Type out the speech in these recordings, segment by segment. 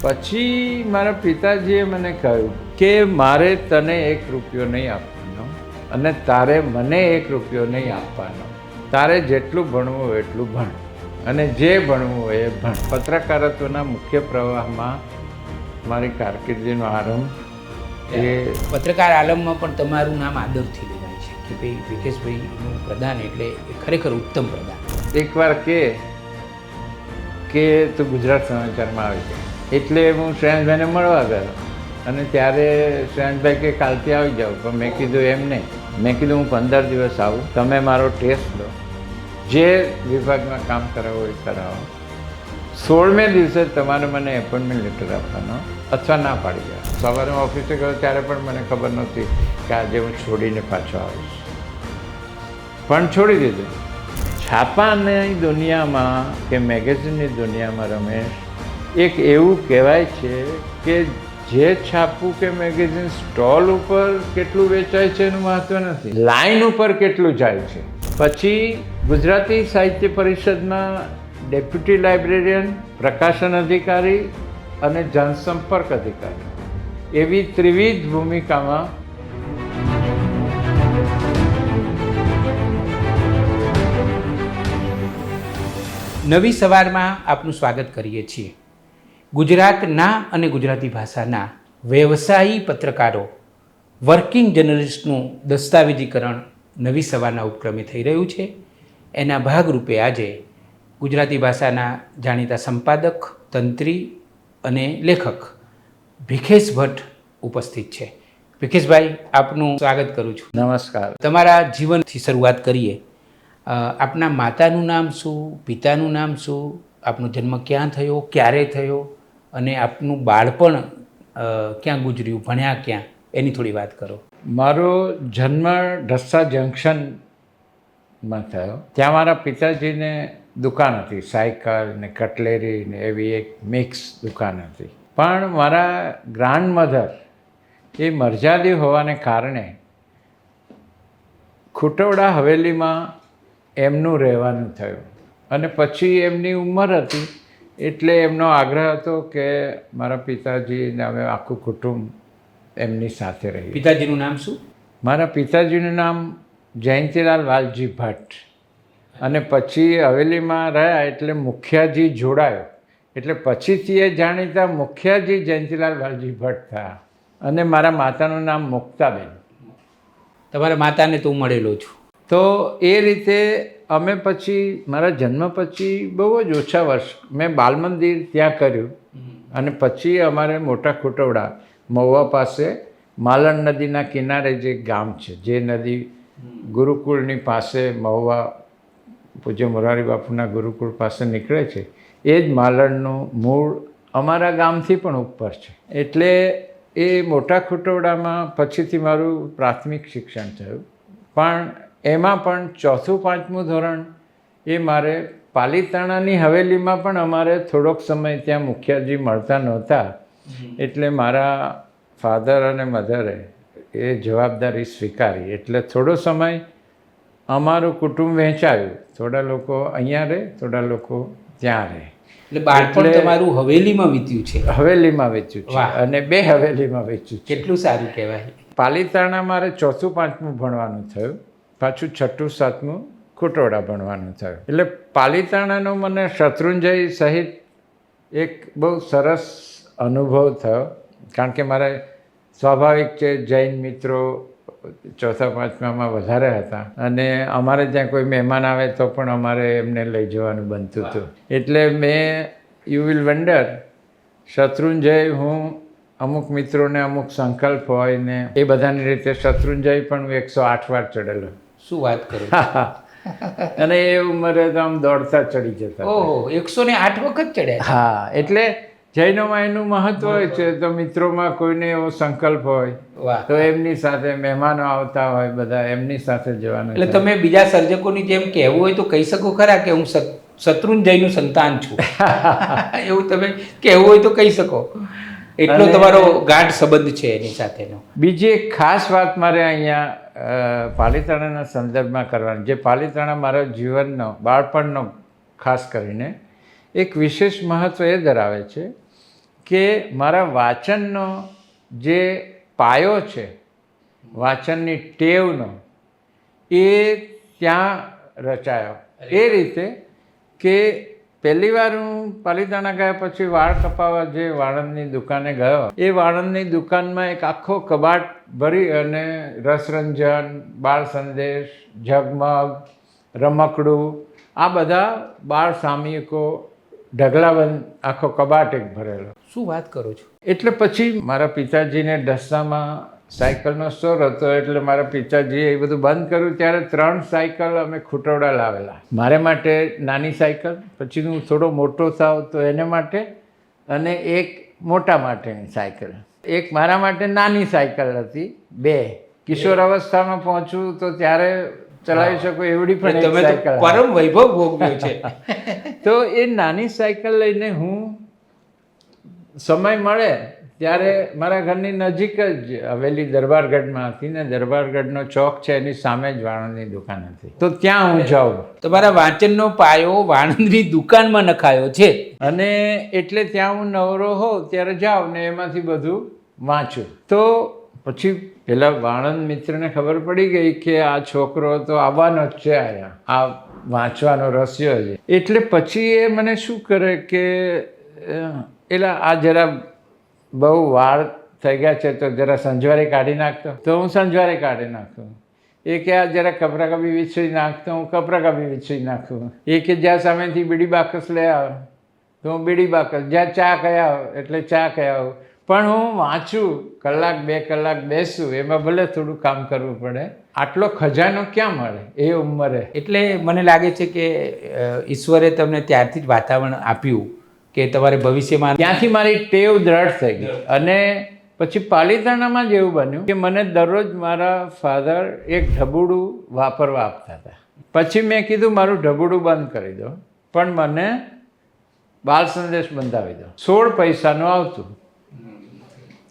પછી મારા પિતાજીએ મને કહ્યું કે મારે તને 1 રૂપિયો નહીં આપવાનો અને તારે મને 1 રૂપિયો નહીં આપવાનો. તારે જેટલું ભણવું હોય એટલું ભણ અને જે ભણવું હોય એ ભણ. પત્રકારત્વના મુખ્ય પ્રવાહમાં મારી કારકિર્દીનો આરંભ એ પત્રકાર આલમમાં પણ તમારું નામ આદરથી લેવાય છે કે ભાઈ વિકેશભાઈનું પ્રદાન એટલે એ ખરેખર ઉત્તમ પ્રદાન. એકવાર કે તું ગુજરાત સમાચારમાં આવી જાય એટલે હું શ્રેયાંશભાઈને મળવા ગયો અને ત્યારે શ્રેયાંશભાઈ કે કાલથી આવી જાઉં. પણ મેં કીધું એમ નહીં, મેં કીધું હું 15 દિવસ આવું, તમે મારો ટેસ્ટ લો, જે વિભાગમાં કામ કરાવો એ કરાવો, 16મે દિવસે તમારે મને એપોઇન્ટમેન્ટ લેટર આપવાનો અથવા ના પાડી ગયા. સવારે હું ઓફિસે ગયો ત્યારે પણ મને ખબર નહોતી કે આજે હું છોડીને પાછો આવીશ, પણ છોડી દીધું. છાપાની દુનિયામાં કે મેગેઝિનની દુનિયામાં રમેશ, એક એવું કહેવાય છે કે જે છાપું કે મેગેઝિન સ્ટોલ ઉપર કેટલું વેચાય છે એનું મહત્ત્વ નથી, લાઈન ઉપર કેટલું જાય છે. પછી ગુજરાતી સાહિત્ય પરિષદમાં ડેપ્યુટી લાઇબ્રેરિયન, પ્રકાશન અધિકારી અને જનસંપર્ક અધિકારી એવી ત્રિવિધ ભૂમિકામાં નવી સવારમાં આપનું સ્વાગત કરીએ છીએ. ગુજરાતના અને ગુજરાતી ભાષાના વ્યવસાયી પત્રકારો, વર્કિંગ જર્નલિસ્ટનું દસ્તાવેજીકરણ નવી સવારના ઉપક્રમે થઈ રહ્યું છે. એના ભાગરૂપે આજે ગુજરાતી ભાષાના જાણીતા સંપાદક, તંત્રી અને લેખક ભીખેશ ભટ્ટ ઉપસ્થિત છે. ભીખેશભાઈ, આપનું સ્વાગત કરું છું. નમસ્કાર. તમારા જીવનથી શરૂઆત કરીએ. આપના માતાનું નામ શું, પિતાનું નામ શું, આપનો જન્મ ક્યાં થયો, ક્યારે થયો અને આપનું બાળપણ ક્યાં ગુજર્યું, ભણ્યા ક્યાં, એની થોડી વાત કરો. મારો જન્મ ઢસા જંકશનમાં થયો. ત્યાં મારા પિતાજીને દુકાન હતી, સાયકલ ને કટલેરી ને એવી એક મિક્સ દુકાન હતી. પણ મારા ગ્રાન્ડમધર એ મરજાદી હોવાને કારણે ખુટવડા હવેલીમાં એમનું રહેવાનું થયું અને પછી એમની ઉંમર હતી એટલે એમનો આગ્રહ હતો કે મારા પિતાજીને હવે આખું કુટુંબ એમની સાથે રહ્યું. પિતાજીનું નામ શું? મારા પિતાજીનું નામ જયંતીલાલ વાલજી ભટ્ટ અને પછી હવેલીમાં રહ્યા એટલે મુખિયાજી જોડાયો એટલે પછીથી એ જાણીતા મુખિયાજી જયંતીલાલ વાલજી ભટ્ટ થયા. અને મારા માતાનું નામ મુક્તાબેન. તમારા માતાને તો હું મળેલો છું. તો એ રીતે અમે પછી મારા જન્મ પછી બહુ જ ઓછા વર્ષ મેં બાલ મંદિર ત્યાં કર્યું અને પછી અમારે મોટા ખુટવડા મહુવા પાસે માલણ નદીના કિનારે જે ગામ છે, જે નદી ગુરુકુળની પાસે મહુવા પૂજ્ય મોરારી બાપુના ગુરુકુળ પાસે નીકળે છે, એ જ માલણનું મૂળ અમારા ગામથી પણ ઉપર છે. એટલે એ મોટા ખુટવડામાં પછીથી મારું પ્રાથમિક શિક્ષણ થયું. પણ એમાં પણ 4થું 5મું ધોરણ એ મારે પાલીતાણાની હવેલીમાં પણ અમારે થોડોક સમય ત્યાં મુખિયાજી મળતા નહોતા એટલે મારા ફાધર અને મધરે એ જવાબદારી સ્વીકારી. એટલે થોડો સમય અમારું કુટુંબ વહેંચાયું, થોડા લોકો અહીંયા રહે, થોડા લોકો ત્યાં રહે. એટલે બાળપણ તમારું હવેલીમાં વીત્યું છે? હવેલીમાં વેચ્યું છે અને 2 હવેલીમાં વેચ્યું છે. કેટલું સારું કહેવાય. પાલીતાણા મારે 4થું 5મું ભણવાનું થયું, પાછું 6ઠું 7મું ખુટવડા ભણવાનું થયું. એટલે પાલીતાણાનો મને શત્રુંજય સહિત એક બહુ સરસ અનુભવ થયો કારણ કે મારે સ્વાભાવિક છે જૈન મિત્રો 4થા 5મામાં વધારે હતા અને અમારે ત્યાં કોઈ મહેમાન આવે તો પણ અમારે એમને લઈ જવાનું બનતું હતું. એટલે મેં યુ વિલ વન્ડર શત્રુંજય હું અમુક મિત્રોને અમુક સંકલ્પ હોય ને એ બધાની રીતે શત્રુંજય પણ હું 108 વાર ચડેલો. શું વાત કરો? અને એ ઉંમરે તો આમ દોડતા ચડી જતા. ઓહો, 108 વખત ચડ્યા? હા, એટલે જૈનોમાં એનું મહત્વ હોય છે. તો મિત્રોમાં કોઈને એવો સંકલ્પ હોય તો એમની સાથે મહેમાનો આવતા હોય બધા એમની સાથે જવાનું. એટલે તમે બીજા સર્જકોની જેમ કહેવું હોય તો કહી શકો ખરા કે હું શત્રુંજયનું સંતાન છું? એવું તમે કહેવું હોય તો કહી શકો. એટલો તમારો ગાઢ સંબંધ છે એની સાથેનો. બીજી એક ખાસ વાત મારે અહીંયા પાલીતાણાના સંદર્ભમાં કરવાની, જે પાલીતાણા મારા જીવનનો બાળપણનો ખાસ કરીને એક વિશેષ મહત્ત્વ એ ધરાવે છે કે મારા વાંચનનો જે પાયો છે, વાંચનની ટેવનો, એ ત્યાં રચાયો. એ રીતે કે પહેલી વાર હું પાલિતાણા ગયા પછી વાળ કપાવવા જે વાળંદની દુકાને ગયો, એ વાળંદની દુકાનમાં એક આખો કબાટ ભરી અને રસરંજન, બાળ સંદેશ, ઝગમગ, રમકડું, આ બધા બાળ સામયિકો ઢગલાબંધ આખો કબાટ એક ભરેલો. શું વાત કરો છો? એટલે પછી મારા પિતાજીને ઢસામાં સાયકલનો સ્ટોર હતો, એટલે મારા પિતાજીએ એ બધું બંધ કર્યું. ત્યારે 3 સાયકલ અમે ખૂટવડા લાવેલા. મારે માટે નાની સાયકલ, પછી હું થોડો મોટો થાવ તો એને માટે, અને એક મોટા માટેની સાયકલ. એક મારા માટે નાની સાયકલ હતી, 2 કિશોર અવસ્થામાં પહોંચું તો ત્યારે ચલાવી શકું એવડી પણ એક સાયકલ. પરમ વૈભવ ભોગવ્યો છે. તો એ નાની સાયકલ લઈને હું સમય મળે ત્યારે મારા ઘરની નજીક જ હવેલી દરબારગઢમાં હતી ને દરબારગઢનો ચોક છે એની સામે જ વાણંદની દુકાન હતી, તો ત્યાં હું જાઉં. તમારા વાંચનનો પાયો વાણંદની દુકાનમાં નખાયો છે. અને એટલે ત્યાં હું નવરો હોઉં ત્યારે જાઉં ને એમાંથી બધું વાંચું. તો પછી પેલા વાણંદ મિત્રને ખબર પડી ગઈ કે આ છોકરો તો આવવાનો જ છે, અહીંયા આ વાંચવાનો રસ્યો છે. એટલે પછી એ મને શું કરે કે એટલે આ જરા બહુ વાળ થઈ ગયા છે તો જરા સંજવારી કાઢી નાખતો, તો હું સંજવારી કાઢી નાખું. એ કે આ જરા કપરાકપી વિછળી નાખતો, હું કપરાકપી વિછળી નાખું. એ કે જ્યાં સામેથી બીડી બાકસ લઈ આવે તો હું બીડી બાકસ, જ્યાં ચા કહી આવ એટલે ચા કહી આવું. પણ હું વાંચું, 1-2 કલાક બેસું, એમાં ભલે થોડું કામ કરવું પડે. આટલો ખજાનો ક્યાં મળે એ ઉંમરે. એટલે મને લાગે છે કે ઈશ્વરે તમને ત્યારથી જ વાતાવરણ આપ્યું કે તમારે ભવિષ્યમાં. ત્યાંથી મારી ટેવ દ્રઢ થઈ ગઈ. અને પછી પાલિતાણામાં જ એવું બન્યું કે મને દરરોજ મારા ફાધર એક ઢબુડું વાપરવા આપતા હતા. પછી મેં કીધું મારું ઢબુડું બંધ કરી દો, પણ મને બાળ સંદેશ બંધાવી દો. 16 પૈસાનું આવતું,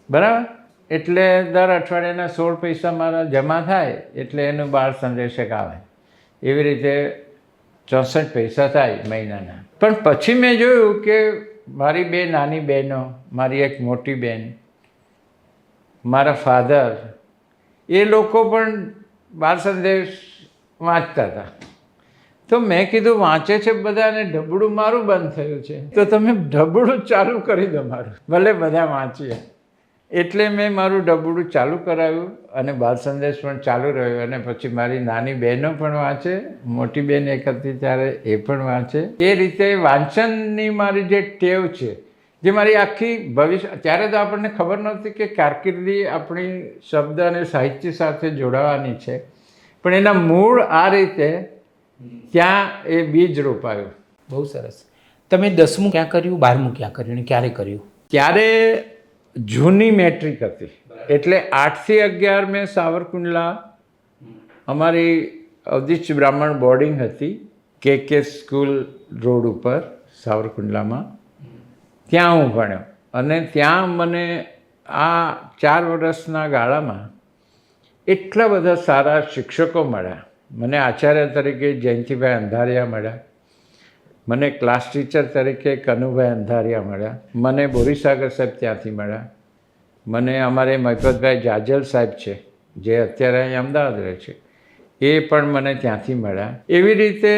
બરાબર. એટલે દર અઠવાડિયાના 16 પૈસા મારા જમા થાય એટલે એનું બાળ સંદેશ એક આવે. એવી રીતે 64 પૈસા થાય મહિનાના. પણ પછી મેં જોયું કે મારી 2 નાની બહેનો, મારી એક મોટી બહેન, મારા ફાધર, એ લોકો પણ બાળ સંદેશ વાંચતા હતા. તો મેં કીધું વાંચે છે બધાને, ઢબડું મારું બંધ થયું છે, તો તમે ઢબડું ચાલુ કરી દો મારું, ભલે બધા વાંચીએ. એટલે મેં મારું ઢબડું ચાલુ કરાવ્યું અને બાળ સંદેશ પણ ચાલુ રહ્યો. અને પછી મારી નાની બહેનો પણ વાંચે, મોટી બહેન એક હતી ત્યારે એ પણ વાંચે. એ રીતે વાંચનની મારી જે ટેવ છે, જે મારી આખી ભવિષ્ય, ત્યારે તો આપણને ખબર નહોતી કે કારકિર્દી આપણી શબ્દ અને સાહિત્ય સાથે જોડાવાની છે, પણ એના મૂળ આ રીતે ત્યાં એ બીજ રોપાયું. બહુ સરસ. તમે 10મું ક્યાં કર્યું, 12મું ક્યાં કર્યું અને ક્યારે કર્યું? ત્યારે જૂની મેટ્રિક હતી, એટલે 8 થી 11 મેં સાવરકુંડલા, અમારી અવધિશ બ્રાહ્મણ બોર્ડિંગ હતી કે સ્કૂલ રોડ ઉપર સાવરકુંડલામાં, ત્યાં હું ભણ્યો. અને ત્યાં મને આ 4 વર્ષના ગાળામાં એટલા બધા સારા શિક્ષકો મળ્યા. મને આચાર્ય તરીકે જયંતિભાઈ અંધારિયા મળ્યા, મને ક્લાસ ટીચર તરીકે કનુભાઈ અંધારિયા મળ્યા, મને બોરીસાગર સાહેબ ત્યાંથી મળ્યા, મને અમારે મહિપતભાઈ જાજલ સાહેબ છે જે અત્યારે અહીં અમદાવાદ રહે છે, એ પણ મને ત્યાંથી મળ્યા. એવી રીતે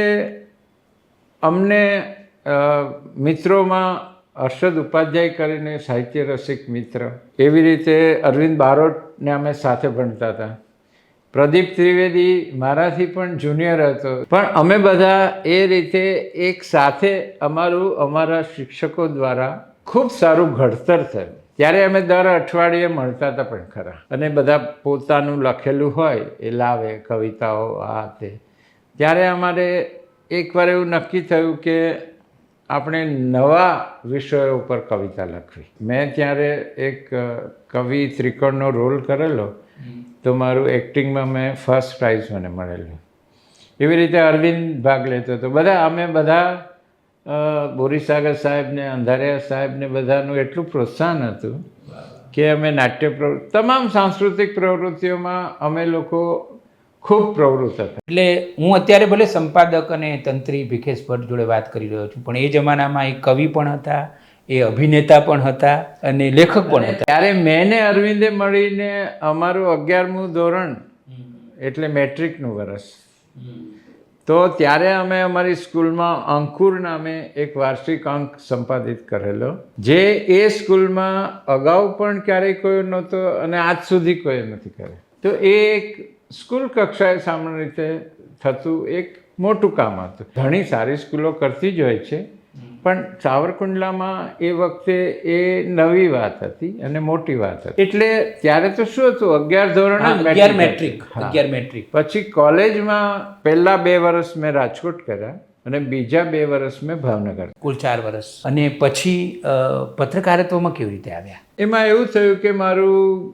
અમને મિત્રોમાં હર્ષદ ઉપાધ્યાય કરીને સાહિત્ય રસિક મિત્ર, એવી રીતે અરવિંદ બારોટને અમે સાથે ભણતા હતા. પ્રદીપ ત્રિવેદી મારાથી પણ જુનિયર હતો, પણ અમે બધા એ રીતે એક સાથે અમારા શિક્ષકો દ્વારા ખૂબ સારું ઘડતર થયું. ત્યારે અમે દર અઠવાડિયે મળતા હતા પણ ખરા, અને બધા પોતાનું લખેલું હોય એ લાવે, કવિતાઓ આ તે. ત્યારે અમારે એકવાર એવું નક્કી થયું કે આપણે નવા વિષયો ઉપર કવિતા લખવી. મેં ત્યારે એક કવિ ત્રિકોણનો રોલ કરેલો, તો મારું એક્ટિંગમાં મેં ફર્સ્ટ પ્રાઇઝ મને મળેલું. એવી રીતે અરવિંદ ભાગ લેતો હતો. અમે બધા બોરીસાગર સાહેબને, અંધારિયા સાહેબને બધાનું એટલું પ્રોત્સાહન હતું કે અમે નાટ્ય પ્રવૃત્તિ, તમામ સાંસ્કૃતિક પ્રવૃત્તિઓમાં અમે લોકો ખૂબ પ્રવૃત્ત હતા. એટલે હું અત્યારે ભલે સંપાદક અને તંત્રી ભીખેશ ભટ્ટ જોડે વાત કરી રહ્યો છું, પણ એ જમાનામાં એક કવિ પણ હતા, એ અભિનેતા પણ હતા અને લેખક પણ હતા. ત્યારે મેં ને અરવિંદે મળીને અમારું 11મું ધોરણ એટલે મેટ્રિકનું વર્ષ, તો ત્યારે અમે અમારી સ્કૂલમાં અંકુર નામે એક વાર્ષિક અંક સંપાદિત કરેલો, જે એ સ્કૂલમાં અગાઉ પણ ક્યારેય કોઈ નહોતો અને આજ સુધી કોઈ નથી કરે. તો એ એક સ્કૂલ કક્ષાએ સામાન્ય રીતે થતું એક મોટું કામ હતું. ઘણી સારી સ્કૂલો કરતી જ હોય છે, પણ સાવરકુંડલામાં એ વખતે એ નવી વાત હતી અને મોટી વાત હતી. એટલે ત્યારે તો શું હતું, 11 ધોરણ 11 મેટ્રિક 11 મેટ્રિક. પછી કોલેજમાં પહેલા 2 વર્ષ મેં રાજકોટ કર્યા અને બીજા 2 વર્ષ મેં ભાવનગર. કુલ 4 વર્ષ. અને પછી પત્રકારત્વમાં કેવી રીતે આવ્યા? એમાં એવું થયું કે મારું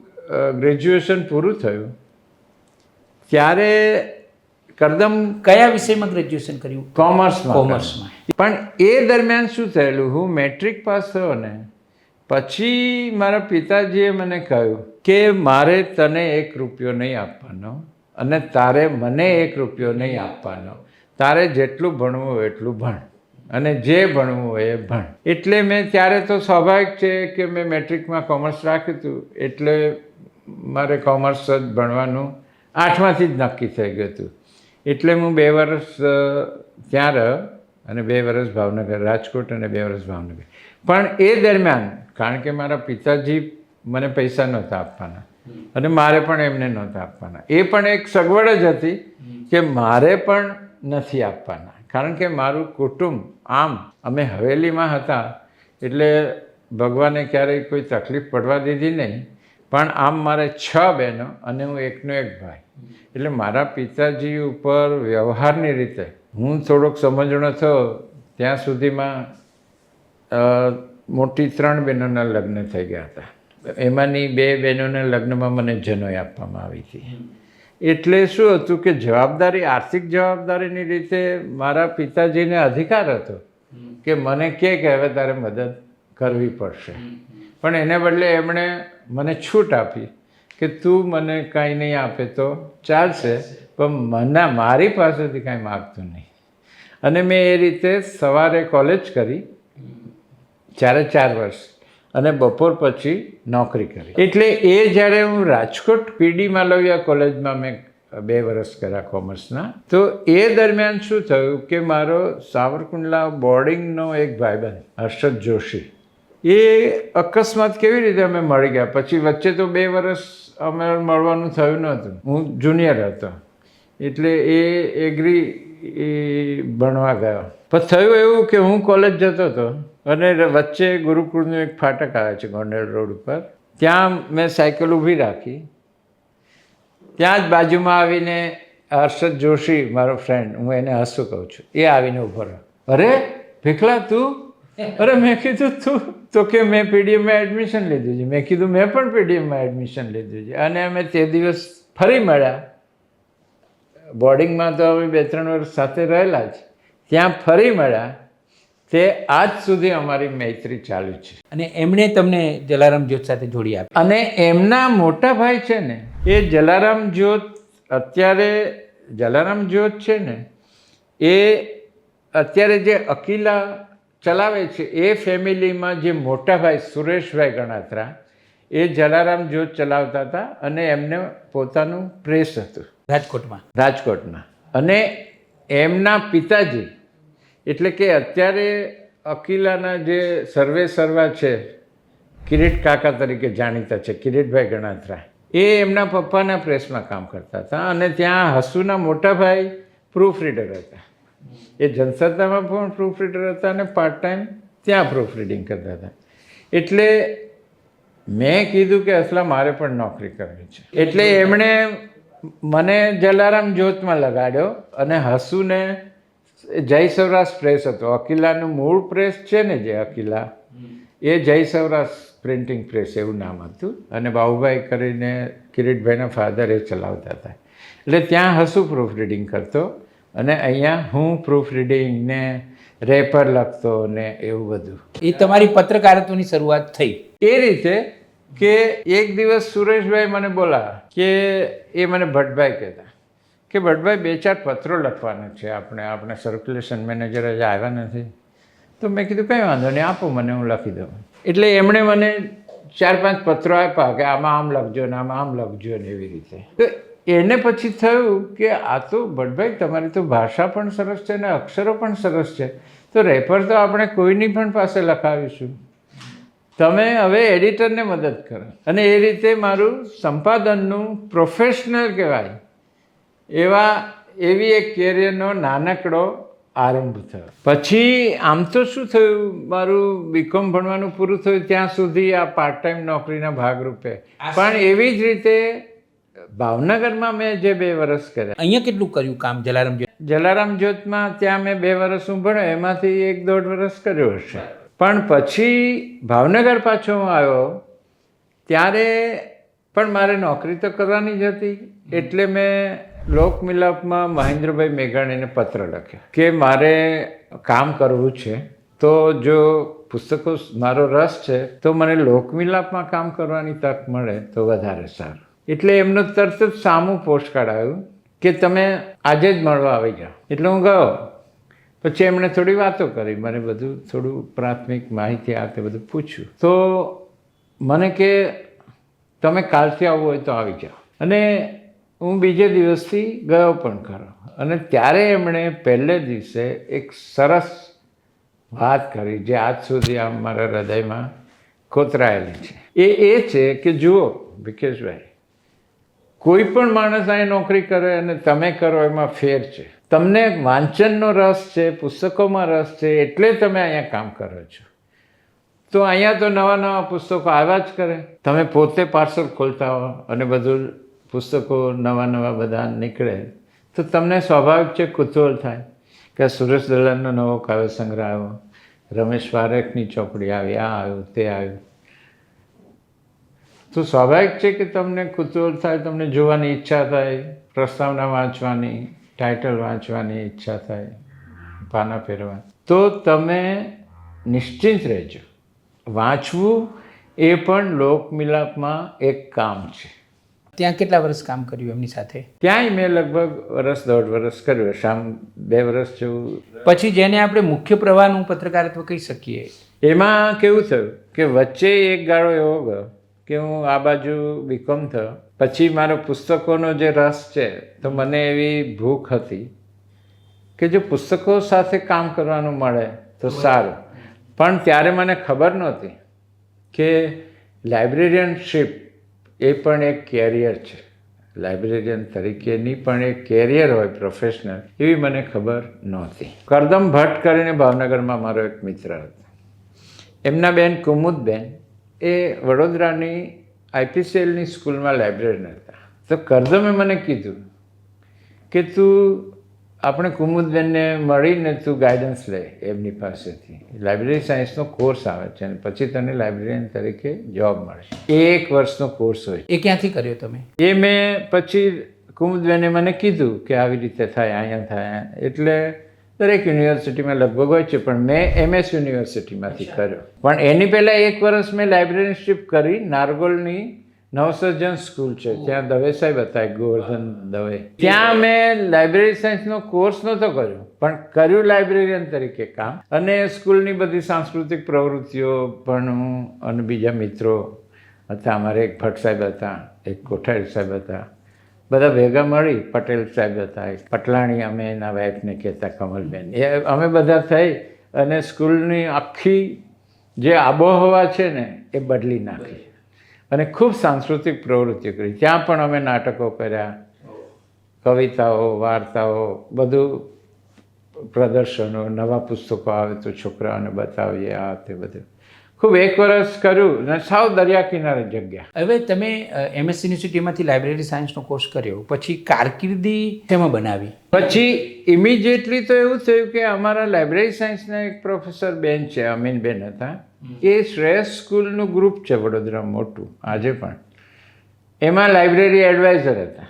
ગ્રેજ્યુએશન પૂરું થયું ત્યારે કરદમ કયા વિષયમાં ગ્રેજ્યુએશન કર્યું? કોમર્સમાં. પણ એ દરમિયાન શું થયેલું, હું મેટ્રિક પાસ થયો ને પછી મારા પિતાજીએ મને કહ્યું કે મારે તને 1 રૂપિયો નહીં આપવાનો અને તારે મને 1 રૂપિયો નહીં આપવાનો, તારે જેટલું ભણવું હોય એટલું ભણ અને જે ભણવું હોય એ ભણ. એટલે મેં ત્યારે તો સ્વાભાવિક છે કે મેં મેટ્રિકમાં કોમર્સ રાખ્યું હતું, એટલે મારે કોમર્સ જ ભણવાનું 8માંથી જ નક્કી થઈ ગયું હતું. એટલે હું 2 વર્ષ ત્યાં રહ્યો અને 2 વર્ષ ભાવનગર, રાજકોટ અને 2 વર્ષ ભાવનગર. પણ એ દરમિયાન કારણ કે મારા પિતાજી મને પૈસા નહોતા આપવાના અને મારે પણ એમને નહોતા આપવાના. એ પણ એક સગવડ જ હતી કે મારે પણ નથી આપવાના, કારણ કે મારું કુટુંબ આમ અમે હવેલીમાં હતા એટલે ભગવાને ક્યારેય કોઈ તકલીફ પડવા દીધી નહીં. પણ આમ મારે 6 બહેનો અને હું એકનો એક ભાઈ, એટલે મારા પિતાજી ઉપર વ્યવહારની રીતે હું થોડોક સમજણો થયો ત્યાં સુધીમાં મોટી 3 બહેનોના લગ્ન થઈ ગયા હતા. એમાંની 2 બહેનોના લગ્નમાં મને જનોઈ આપવામાં આવી હતી. એટલે શું હતું કે જવાબદારી, આર્થિક જવાબદારીની રીતે મારા પિતાજીને અધિકાર હતો કે મને કે હવે તારે મદદ કરવી પડશે, પણ એને બદલે એમણે મને છૂટ આપી કે તું મને કાંઈ નહીં આપે તો ચાલશે, પણ મારી પાસેથી કાંઈ માગતું નહીં. અને મેં એ રીતે સવારે કોલેજ કરી 4 વર્ષ અને બપોર પછી નોકરી કરી. એટલે એ જ્યારે હું રાજકોટ પીડી માલવિયા કોલેજમાં મેં 2 વર્ષ કર્યા કોમર્સના, તો એ દરમિયાન શું થયું કે મારો સાવરકુંડલા બોર્ડિંગનો એક ભાઈબંધ હર્ષદ જોશી, એ અકસ્માત કેવી રીતે અમે મળી ગયા. પછી વચ્ચે તો 2 વર્ષ અમે મળવાનું થયું નહોતું, હું જુનિયર હતો એટલે એ એગ્રી ભણવા ગયો. પણ થયું એવું કે હું કોલેજ જતો હતો અને વચ્ચે ગુરુકુળનું એક ફાટક આવે છે ગોંડલ રોડ ઉપર, ત્યાં મેં સાયકલ ઊભી રાખી. ત્યાં જ બાજુમાં આવીને હર્ષદ જોશી મારો ફ્રેન્ડ, હું એને હસું કહું છું, એ આવીને ઊભો રહ્યો. અરે ભીખલા તું? અરે મેં કીધું તું? તો કે મેં પીડીએમમાં એડમિશન લીધું છે. મેં કીધું મેં પણ પીડીએમમાં એડમિશન લીધું છે. અને અમે તે દિવસ ફરી મળ્યા. બોર્ડિંગમાં તો અમે 2-3 વર્ષ સાથે રહેલા જ, ત્યાં ફરી મળ્યા. તે આજ સુધી અમારી મૈત્રી ચાલુ છે. અને એમણે તમને જલારામ જ્યોત સાથે જોડી આપી. અને એમના મોટા ભાઈ છે ને એ જલારામ જ્યોત, અત્યારે જલારામ જ્યોત છે ને એ અત્યારે જે અકીલા ચલાવે છે એ ફેમિલીમાં જે મોટા ભાઈ સુરેશભાઈ ગણાત્રા, એ જલારામ જ્યોત ચલાવતા હતા અને એમને પોતાનું પ્રેસ હતું રાજકોટમાં. અને એમના પિતાજી એટલે કે અત્યારે અકીલાના જે સર્વા છે, કિરીટ કાકા તરીકે જાણીતા છે, કિરીટભાઈ ગણાત્રા, એ એમના પપ્પાના પ્રેસમાં કામ કરતા હતા. અને ત્યાં હસુના મોટા ભાઈ પ્રૂફ રીડર હતા. એ જનસત્તામાં પણ પ્રૂફ રીડર હતા અને પાર્ટ ટાઈમ ત્યાં પ્રૂફ રીડિંગ કરતા હતા. એટલે મેં કીધું કે અસલા મારે પણ નોકરી કરવી છે. એટલે એમણે મને જલારામ જ્યોતમાં લગાડ્યો અને હસુને જય સૌરાષ્ટ્ર પ્રેસ હતો. અકીલાનું મૂળ પ્રેસ છે ને જે અકીલા, એ જય સૌરાષ્ટ્ર પ્રિન્ટિંગ પ્રેસ એવું નામ હતું. અને બાબુભાઈ કરીને કિરીટભાઈના ફાધર એ ચલાવતા હતા. એટલે ત્યાં હસુ પ્રૂફ રીડિંગ કરતો અને અહીંયા હું પ્રૂફ રીડિંગ ને રેપર લખતો ને એવું બધું. એ તમારી પત્રકારત્વની શરૂઆત થઈ એ રીતે કે એક દિવસ સુરેશભાઈ મને બોલાવ્યા કે એ મને ભટ્ટભાઈ કહેતા કે ભટ્ટભાઈ 2-4 પત્રો લખવાના છે આપણે સર્ક્યુલેશન મેનેજર જ આવ્યા નથી, તો મેં કીધું કંઈ વાંધો નહીં, આપો મને, હું લખી દઉં. એટલે એમણે મને 4-5 પત્રો આપ્યા કે આમાં આમ લખજો ને આમાં આમ લખજો ને એવી રીતે. તો એને પછી થયું કે આ તો ભટ્ટભાઈ તમારી તો ભાષા પણ સરસ છે ને અક્ષરો પણ સરસ છે, તો રેપર તો આપણે કોઈની પણ પાસે લખાવીશું, તમે હવે એડિટરને મદદ કરો. અને એ રીતે મારું સંપાદનનું પ્રોફેશનલ કહેવાય એવી એક કેરિયરનો નાનકડો આરંભ થયો. પછી આમ તો શું થયું, મારું બીકોમ ભણવાનું પૂરું થયું ત્યાં સુધી આ પાર્ટ ટાઈમ નોકરીના ભાગરૂપે, પણ એવી જ રીતે ભાવનગરમાં મેં જે 2 વર્ષ કર્યા. અહીંયા કેટલું કર્યું કામ જલારામ જ્યોત? જલારામ જ્યોતમાં ત્યાં મેં 2 વર્ષ હું ભણ્યો, એમાંથી 1-1.5 વર્ષ કર્યો હશે. પણ પછી ભાવનગર પાછો હું આવ્યો ત્યારે પણ મારે નોકરી તો કરવાની જ હતી, એટલે મેં લોકમિલાપમાં મહેન્દ્રભાઈ મેઘાણીને પત્ર લખ્યો કે મારે કામ કરવું છે, તો જો પુસ્તકો મારો રસ છે તો મને લોકમિલાપમાં કામ કરવાની તક મળે તો વધારે સારું. એટલે એમનો તરત જ સામું પોસ્ટકાર્ડ આવ્યું કે તમે આજે જ મળવા આવી જાઓ. એટલે હું ગયો. પછી એમણે થોડી વાતો કરી, મને બધું થોડું પ્રાથમિક માહિતી આ તે બધું પૂછ્યું. તો મને કે તમે કાલથી આવવું હોય તો આવી જાઓ. અને હું બીજે દિવસથી ગયો પણ ખરો. અને ત્યારે એમણે પહેલે દિવસે એક સરસ વાત કરી જે આજ સુધી આમ મારા હૃદયમાં કોતરાયેલી છે. એ છે કે જુઓ વિકેશભાઈ, કોઈ પણ માણસ અહીં નોકરી કરે અને તમે કરો એમાં ફેર છે. તમને વાંચનનો રસ છે, પુસ્તકોમાં રસ છે, એટલે તમે અહીંયા કામ કરો છો. તો અહીંયા તો નવા પુસ્તકો આવ્યા જ કરે. તમે પોતે પાર્સલ ખોલતા હો અને બધું પુસ્તકો નવા બધા નીકળે તો તમને સ્વાભાવિક છે કુતૂહલ થાય કે સુરેશ દલાલનો નવો કાવ્ય સંગ્રહ આવ્યો, રમેશ પારેખની ચોપડી આવી, આ આવ્યું, તે આવ્યું. તો સ્વાભાવિક છે કે તમને કુતૂહલ થાય, તમને જોવાની ઈચ્છા થાય, પ્રસ્તાવના વાંચવાની, ટાઇટલ વાંચવાની ઈચ્છા થાય, પાના ફેરવા. તો તમે નિશ્ચિંત રહેજો, વાંચવું એ પણ લોકમિલાપમાં એક કામ છે. ત્યાં કેટલા વર્ષ કામ કર્યું એમની સાથે? ત્યાંય મેં લગભગ 1.5 વર્ષ કર્યું, શામ 2 વર્ષ જેવું. પછી જેને આપણે મુખ્ય પ્રવાહનું પત્રકારત્વ કહી શકીએ, એમાં કેવું થયું કે વચ્ચે એક ગાળો એવો ગયો કે હું આ બાજુ બીકોમ થયો. પછી મારો પુસ્તકોનો જે રસ છે તો મને એવી ભૂખ હતી કે જો પુસ્તકો સાથે કામ કરવાનું મળે તો સારું. પણ ત્યારે મને ખબર નહોતી કે લાઇબ્રેરિયનશીપ એ પણ એક કેરિયર છે. લાઇબ્રેરિયન તરીકેની પણ એક કેરિયર હોય પ્રોફેશનલ, એવી મને ખબર નહોતી. કરદમ ભટ્ટ કરીને ભાવનગરમાં મારો એક મિત્ર હતો. એમના બેન કુમુદબેન એ વડોદરાની IPCLની સ્કૂલમાં લાઇબ્રેરિયન હતા. તો કરદમે મને કીધું કે તું આપણે કુમુદબેનને મળીને તું ગાઈડન્સ લે એમની પાસેથી. લાઇબ્રેરી સાયન્સનો કોર્સ આવે છે અને પછી તને લાઇબ્રેરિયન તરીકે જોબ મળે. એ 1 વર્ષનો કોર્સ હોય. એ ક્યાંથી કર્યો તમે? એ મેં પછી કુમુદબેને મને કીધું કે આવી રીતે થાય, અહીંયા થાય. એટલે દરેક યુનિવર્સિટીમાં લગભગ હોય છે, પણ મેં MS યુનિવર્સિટીમાંથી કર્યો. પણ એની પહેલાં 1 વર્ષ મેં લાઇબ્રેરિયનશીપ કરી. નારગોલની નવસર્જન સ્કૂલ છે, ત્યાં દવે સાહેબ હતા, ગોવર્ધન દવે. ત્યાં મેં લાઇબ્રેરી સાયન્સનો કોર્સ નહોતો કર્યો, પણ કર્યું લાઇબ્રેરિયન તરીકે કામ. અને સ્કૂલની બધી સાંસ્કૃતિક પ્રવૃત્તિઓ પણ હું અને બીજા મિત્રો હતા. અમારે એક ભટ્ટ સાહેબ હતા, એક કોઠારી સાહેબ હતા, બધા ભેગા મળી. પટેલ સાહેબ હતા, એક પટલાણી, અમે એના વાઈફને કહેતા કમલબેન. એ અમે બધા થઈ અને સ્કૂલની આખી જે આબોહવા છે ને એ બદલી નાખી અને ખૂબ સાંસ્કૃતિક પ્રવૃત્તિઓ કરી. ત્યાં પણ અમે નાટકો કર્યા, કવિતાઓ, વાર્તાઓ, બધું પ્રદર્શનો, નવા પુસ્તકો આવે તો છોકરાઓને બતાવીએ, આ તે બધું. ખૂબ 1 વર્ષ કર્યું ને સાવ દરિયા કિનારે જગ્યા. હવે તમે MS યુનિવર્સિટીમાંથી લાઇબ્રેરી સાયન્સનો કોર્સ કર્યો, પછી કારકિર્દી શેમાં બનાવી? પછી ઇમિડિયેટલી તો એવું થયું કે અમારા લાઇબ્રેરી સાયન્સના એક પ્રોફેસર બેન છે, અમીનબેન હતા. એ શ્રેયસ સ્કૂલનું ગ્રુપ છે વડોદરા મોટું, આજે પણ. એમાં લાઇબ્રેરી એડવાઇઝર હતા.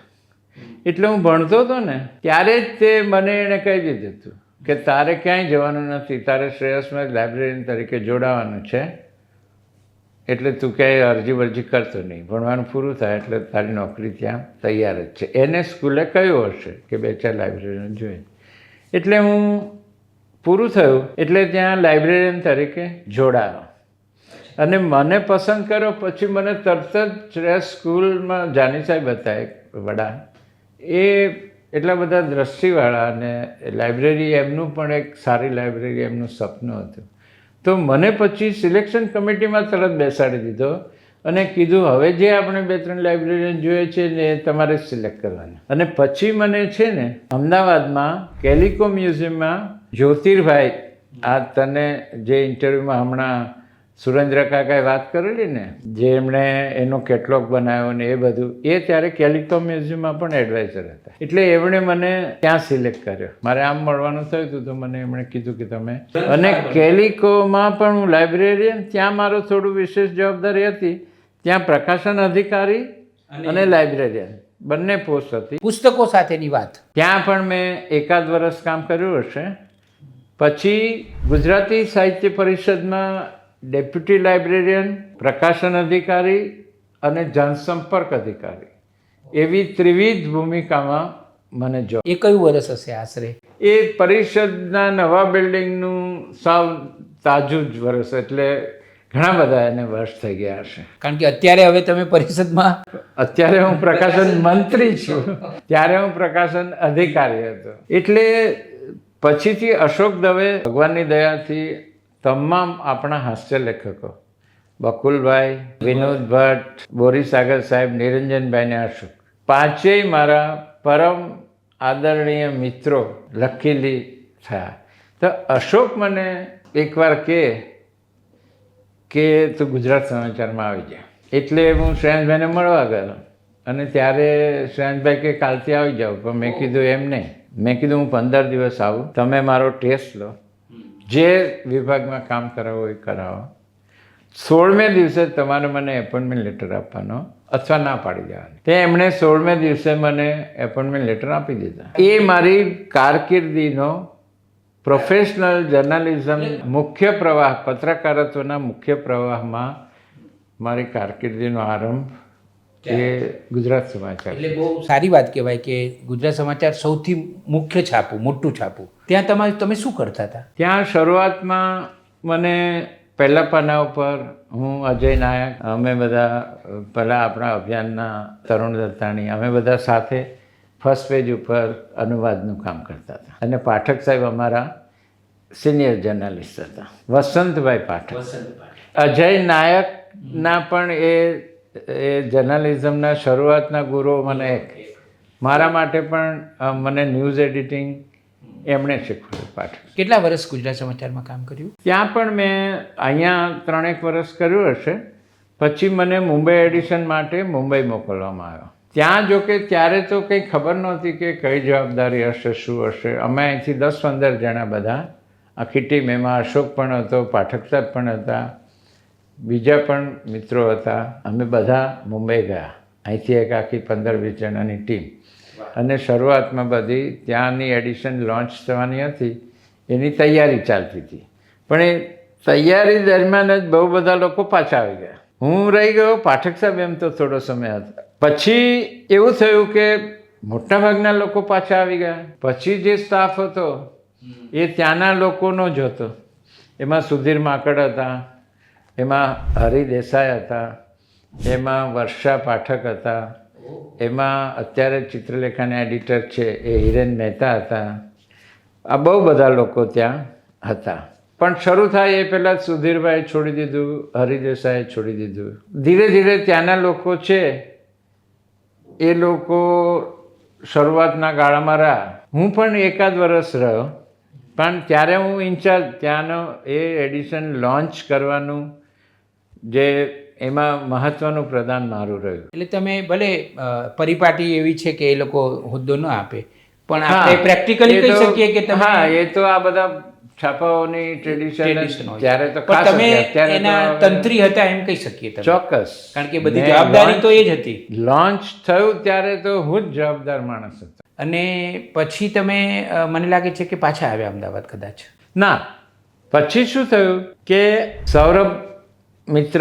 એટલે હું ભણતો હતો ને ત્યારે જ તે મને એણે કહી દીધું હતું કે તારે ક્યાંય જવાનું નથી, તારે શ્રેયસમાં જ લાઇબ્રેરિયન તરીકે જોડાવાનું છે. એટલે તું ક્યાંય અરજી વરજી કરતો નહીં, ભણવાનું પૂરું થાય એટલે તારી નોકરી ત્યાં તૈયાર જ છે. એને સ્કૂલે કહ્યું હશે કે 2-4 લાઇબ્રેરીને જોઈએ. એટલે હું પૂરું થયું એટલે ત્યાં લાઇબ્રેરિયન તરીકે જોડાયો અને મને પસંદ કર્યો. પછી મને તરત જ શ્રેષ્ઠ સ્કૂલમાં જાની સાહેબ હતા એક વડા, એ એટલા બધા દ્રષ્ટિવાળા અને લાઇબ્રેરી એમનું પણ એક સારી લાઇબ્રેરી એમનું સપનું હતું. તો મને પછી સિલેક્શન કમિટીમાં તરત બેસાડી દીધો અને કીધું હવે જે આપણે 2-3 લાઇબ્રેરિયન જોઈએ છે ને એ તમારે સિલેક્ટ કરવાના. અને પછી મને છે ને અમદાવાદમાં કેલિકો મ્યુઝિયમમાં જ્યોતિર્ભાઈ, આ તને જે ઇન્ટરવ્યૂમાં હમણાં સુરેન્દ્ર કાકાએ વાત કરેલી ને, જે એમણે એનો કેટલોગ બનાવ્યો ને એ બધું, એ ત્યારે કેલિકો મ્યુઝિયમમાં પણ એડવાઇઝર હતા. એટલે એમણે મને ત્યાં સિલેક્ટ કર્યો. મારે આમ મળવાનું થયું હતું તો મને એમણે કીધું કે તમે, અને કેલિકોમાં પણ હું લાઇબ્રેરિયન, ત્યાં મારો થોડું વિશેષ જવાબદારી હતી. ત્યાં પ્રકાશન અધિકારી અને લાઇબ્રેરિયન બંને પોસ્ટ હતી. પુસ્તકો સાથેની વાત, ત્યાં પણ મેં 1 વર્ષ કામ કર્યું હશે. પછી ગુજરાતી સાહિત્ય પરિષદમાં ડેપ્યુટી લાઇબ્રેરિયન, પ્રકાશન અધિકારી અને જનસંપર્ક અધિકારી, એવી ત્રિવિધ ભૂમિકામાં મને જોબ. એ કયું વર્ષ હશે આશરે? એ પરિષદના નવા બિલ્ડિંગનું સાવ તાજું જ વર્ષ, એટલે ઘણા બધા એને વર્ષ થઈ ગયા હશે. કારણ કે અત્યારે હવે તમે પરિષદમાં, અત્યારે હું પ્રકાશન મંત્રી છું, ત્યારે હું પ્રકાશન અધિકારી હતો. એટલે પછીથી અશોક દવે, ભગવાનની દયાથી તમામ આપણા હાસ્ય લેખકો, બકુલભાઈ, વિનોદ ભટ્ટ, બોરીસાગર સાહેબ, નિરંજનભાઈ ને અશોક, પાંચેય મારા પરમ આદરણીય મિત્રો લખીલી થયા. તો અશોક મને એકવાર કે તું ગુજરાત સમાચારમાં આવી જાય. એટલે હું શ્રેયાંશભાઈને મળવા ગયો અને ત્યારે શ્રેયાંશભાઈ કે કાલથી આવી જાઉં. પણ મેં કીધું એમ નહીં, મેં કીધું હું 15 દિવસ આવું, તમે મારો ટેસ્ટ લો, જે વિભાગમાં કામ કરાવો એ કરાવો. 16મે દિવસે તમારે મને એપોઇન્ટમેન્ટ લેટર આપવાનો અથવા ના પાડી દેવાની. તે એમણે 16મે દિવસે મને એપોઇન્ટમેન્ટ લેટર આપી દીધા. એ મારી કારકિર્દીનો પ્રોફેશનલ જર્નલિઝમ મુખ્ય પ્રવાહ, પત્રકારત્વના મુખ્ય પ્રવાહમાં મારી કારકિર્દીનો આરંભ એ ગુજરાત સમાચાર. એટલે બહુ સારી વાત કહેવાય કે ગુજરાત સમાચાર સૌથી મુખ્ય છાપું, મોટું છાપું. ત્યાં તમે શું કરતા હતા? ત્યાં શરૂઆતમાં મને પહેલા પાના ઉપર હું, અજય નાયક, અમે બધા પહેલાં આપણા અભિયાનના તરુણ દત્તાણી, અમે બધા સાથે ફર્સ્ટ પેજ ઉપર અનુવાદનું કામ કરતા હતા. અને પાઠક સાહેબ અમારા સિનિયર જર્નલિસ્ટ હતા, વસંતભાઈ પાઠક. અજય નાયકના પણ એ જર્નલિઝમના શરૂઆતના ગુરુઓ મને એક, મારા માટે પણ મને ન્યૂઝ એડિટિંગ એમણે શીખવાડ્યું પાઠક. કેટલા વર્ષ ગુજરાત સમાચારમાં કામ કર્યું? ત્યાં પણ મેં અહીંયા 3-1 વર્ષ કર્યું હશે. પછી મને મુંબઈ એડિશન માટે મુંબઈ મોકલવામાં આવ્યો. ત્યાં જો કે ત્યારે તો કંઈ ખબર નહોતી કે કઈ જવાબદારી હશે, શું હશે. અમે અહીંથી 10-15 જણા બધા, આખી ટીમ, એમાં અશોક પણ હતો, પાઠક સાહેબ પણ હતા, બીજા પણ મિત્રો હતા. અમે બધા મુંબઈ ગયા, અહીંથી એક આખી 15-20 જણાની ટીમ. અને શરૂઆતમાં બધી ત્યાંની એડિશન લોન્ચ થવાની હતી, એની તૈયારી ચાલતી હતી. પણ એ તૈયારી દરમિયાન જ બહુ બધા લોકો પાછા આવી ગયા. હું રહી ગયો, પાઠક સાહેબ એમ તો થોડો સમય હતા. પછી એવું થયું કે મોટાભાગના લોકો પાછા આવી ગયા. પછી જે સ્ટાફ હતો એ ત્યાંના લોકોનો જ હતો. એમાં સુધીર માકડ હતા, એમાં હરિ દેસાઈ હતા, એમાં વર્ષા પાઠક હતા, એમાં અત્યારે ચિત્રલેખાના એડિટર છે એ હિરેન મહેતા હતા. આ બહુ બધા લોકો ત્યાં હતા. પણ શરૂ થાય એ પહેલાં સુધીરભાઈ છોડી દીધું, હરિ દેસાઈએ છોડી દીધું. ધીરે ધીરે ત્યાંના લોકો છે એ લોકો શરૂઆતના ગાળામાં રહ્યા. હું પણ 1 વર્ષ રહ્યો, પણ ત્યારે હું ઇન્ચાર્જ, ત્યાંનો એ એડિશન લોન્ચ કરવાનું જે એમાં મહત્ત્વનું પ્રદાન મારું રહ્યું. એટલે તમે ભલે પરિપાટી એવી છે કે એ લોકો હોદ્દો ન આપે, પણ આપણે પ્રેક્ટિકલી કહી શકીએ કે તમે, હા, એ તો આ બધા છાપાઓની ટ્રેડિશન ત્યારે તો પણ તમે એના તંત્રી હતા એમ કહી શકીએ તમે. ચોક્કસ, કારણ કે બધી જવાબદારી તો એ જ હતી. લોન્ચ થયું ત્યારે તો હું જ જવાબદાર માણસ હતો. અને પછી તમે, મને લાગે છે કે પાછા આવ્યા અમદાવાદ કદાચ? ના, પછી શું થયું કે સૌરભ મિત્ર,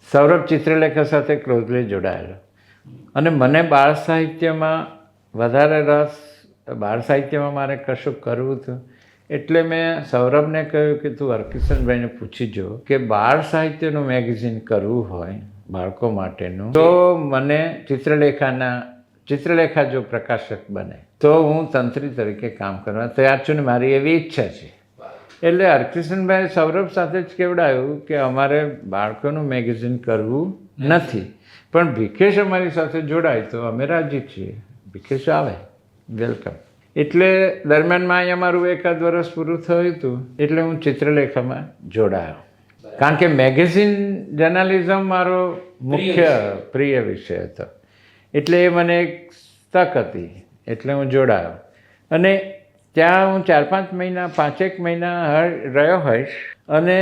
સૌરભ ચિત્રલેખા સાથે ક્લોઝલી જોડાયેલો અને મને બાળ સાહિત્યમાં વધારે રસ. બાળ સાહિત્યમાં મારે કશું કરવું હતું એટલે મેં સૌરભને કહ્યું કે તું હરકિશનભાઈને પૂછી જો કે બાળ સાહિત્યનું મેગેઝિન કરવું હોય બાળકો માટેનું તો મને ચિત્રલેખા જો પ્રકાશક બને તો હું તંત્રી તરીકે કામ કરવા તૈયાર છું ને મારી એવી ઈચ્છા છે. એટલે હરકિશનભાઈ સૌરભ સાથે જ કેવડાયું કે અમારે બાળકોનું મેગેઝિન કરવું નથી, પણ ભીખેશ અમારી સાથે જોડાય તો અમે રાજી છીએ. ભીખેશ આવે, વેલકમ. એટલે દરમિયાનમાં અહીંયા મારું એકાદ વર્ષ પૂરું થયું હતું એટલે હું ચિત્રલેખામાં જોડાયો, કારણ કે મેગેઝિન જર્નાલિઝમ મારો મુખ્ય પ્રિય વિષય હતો. એટલે એ મને એક તક હતી એટલે હું જોડાયો અને ત્યાં હું 5-એક મહિના રહ્યો હોઈશ અને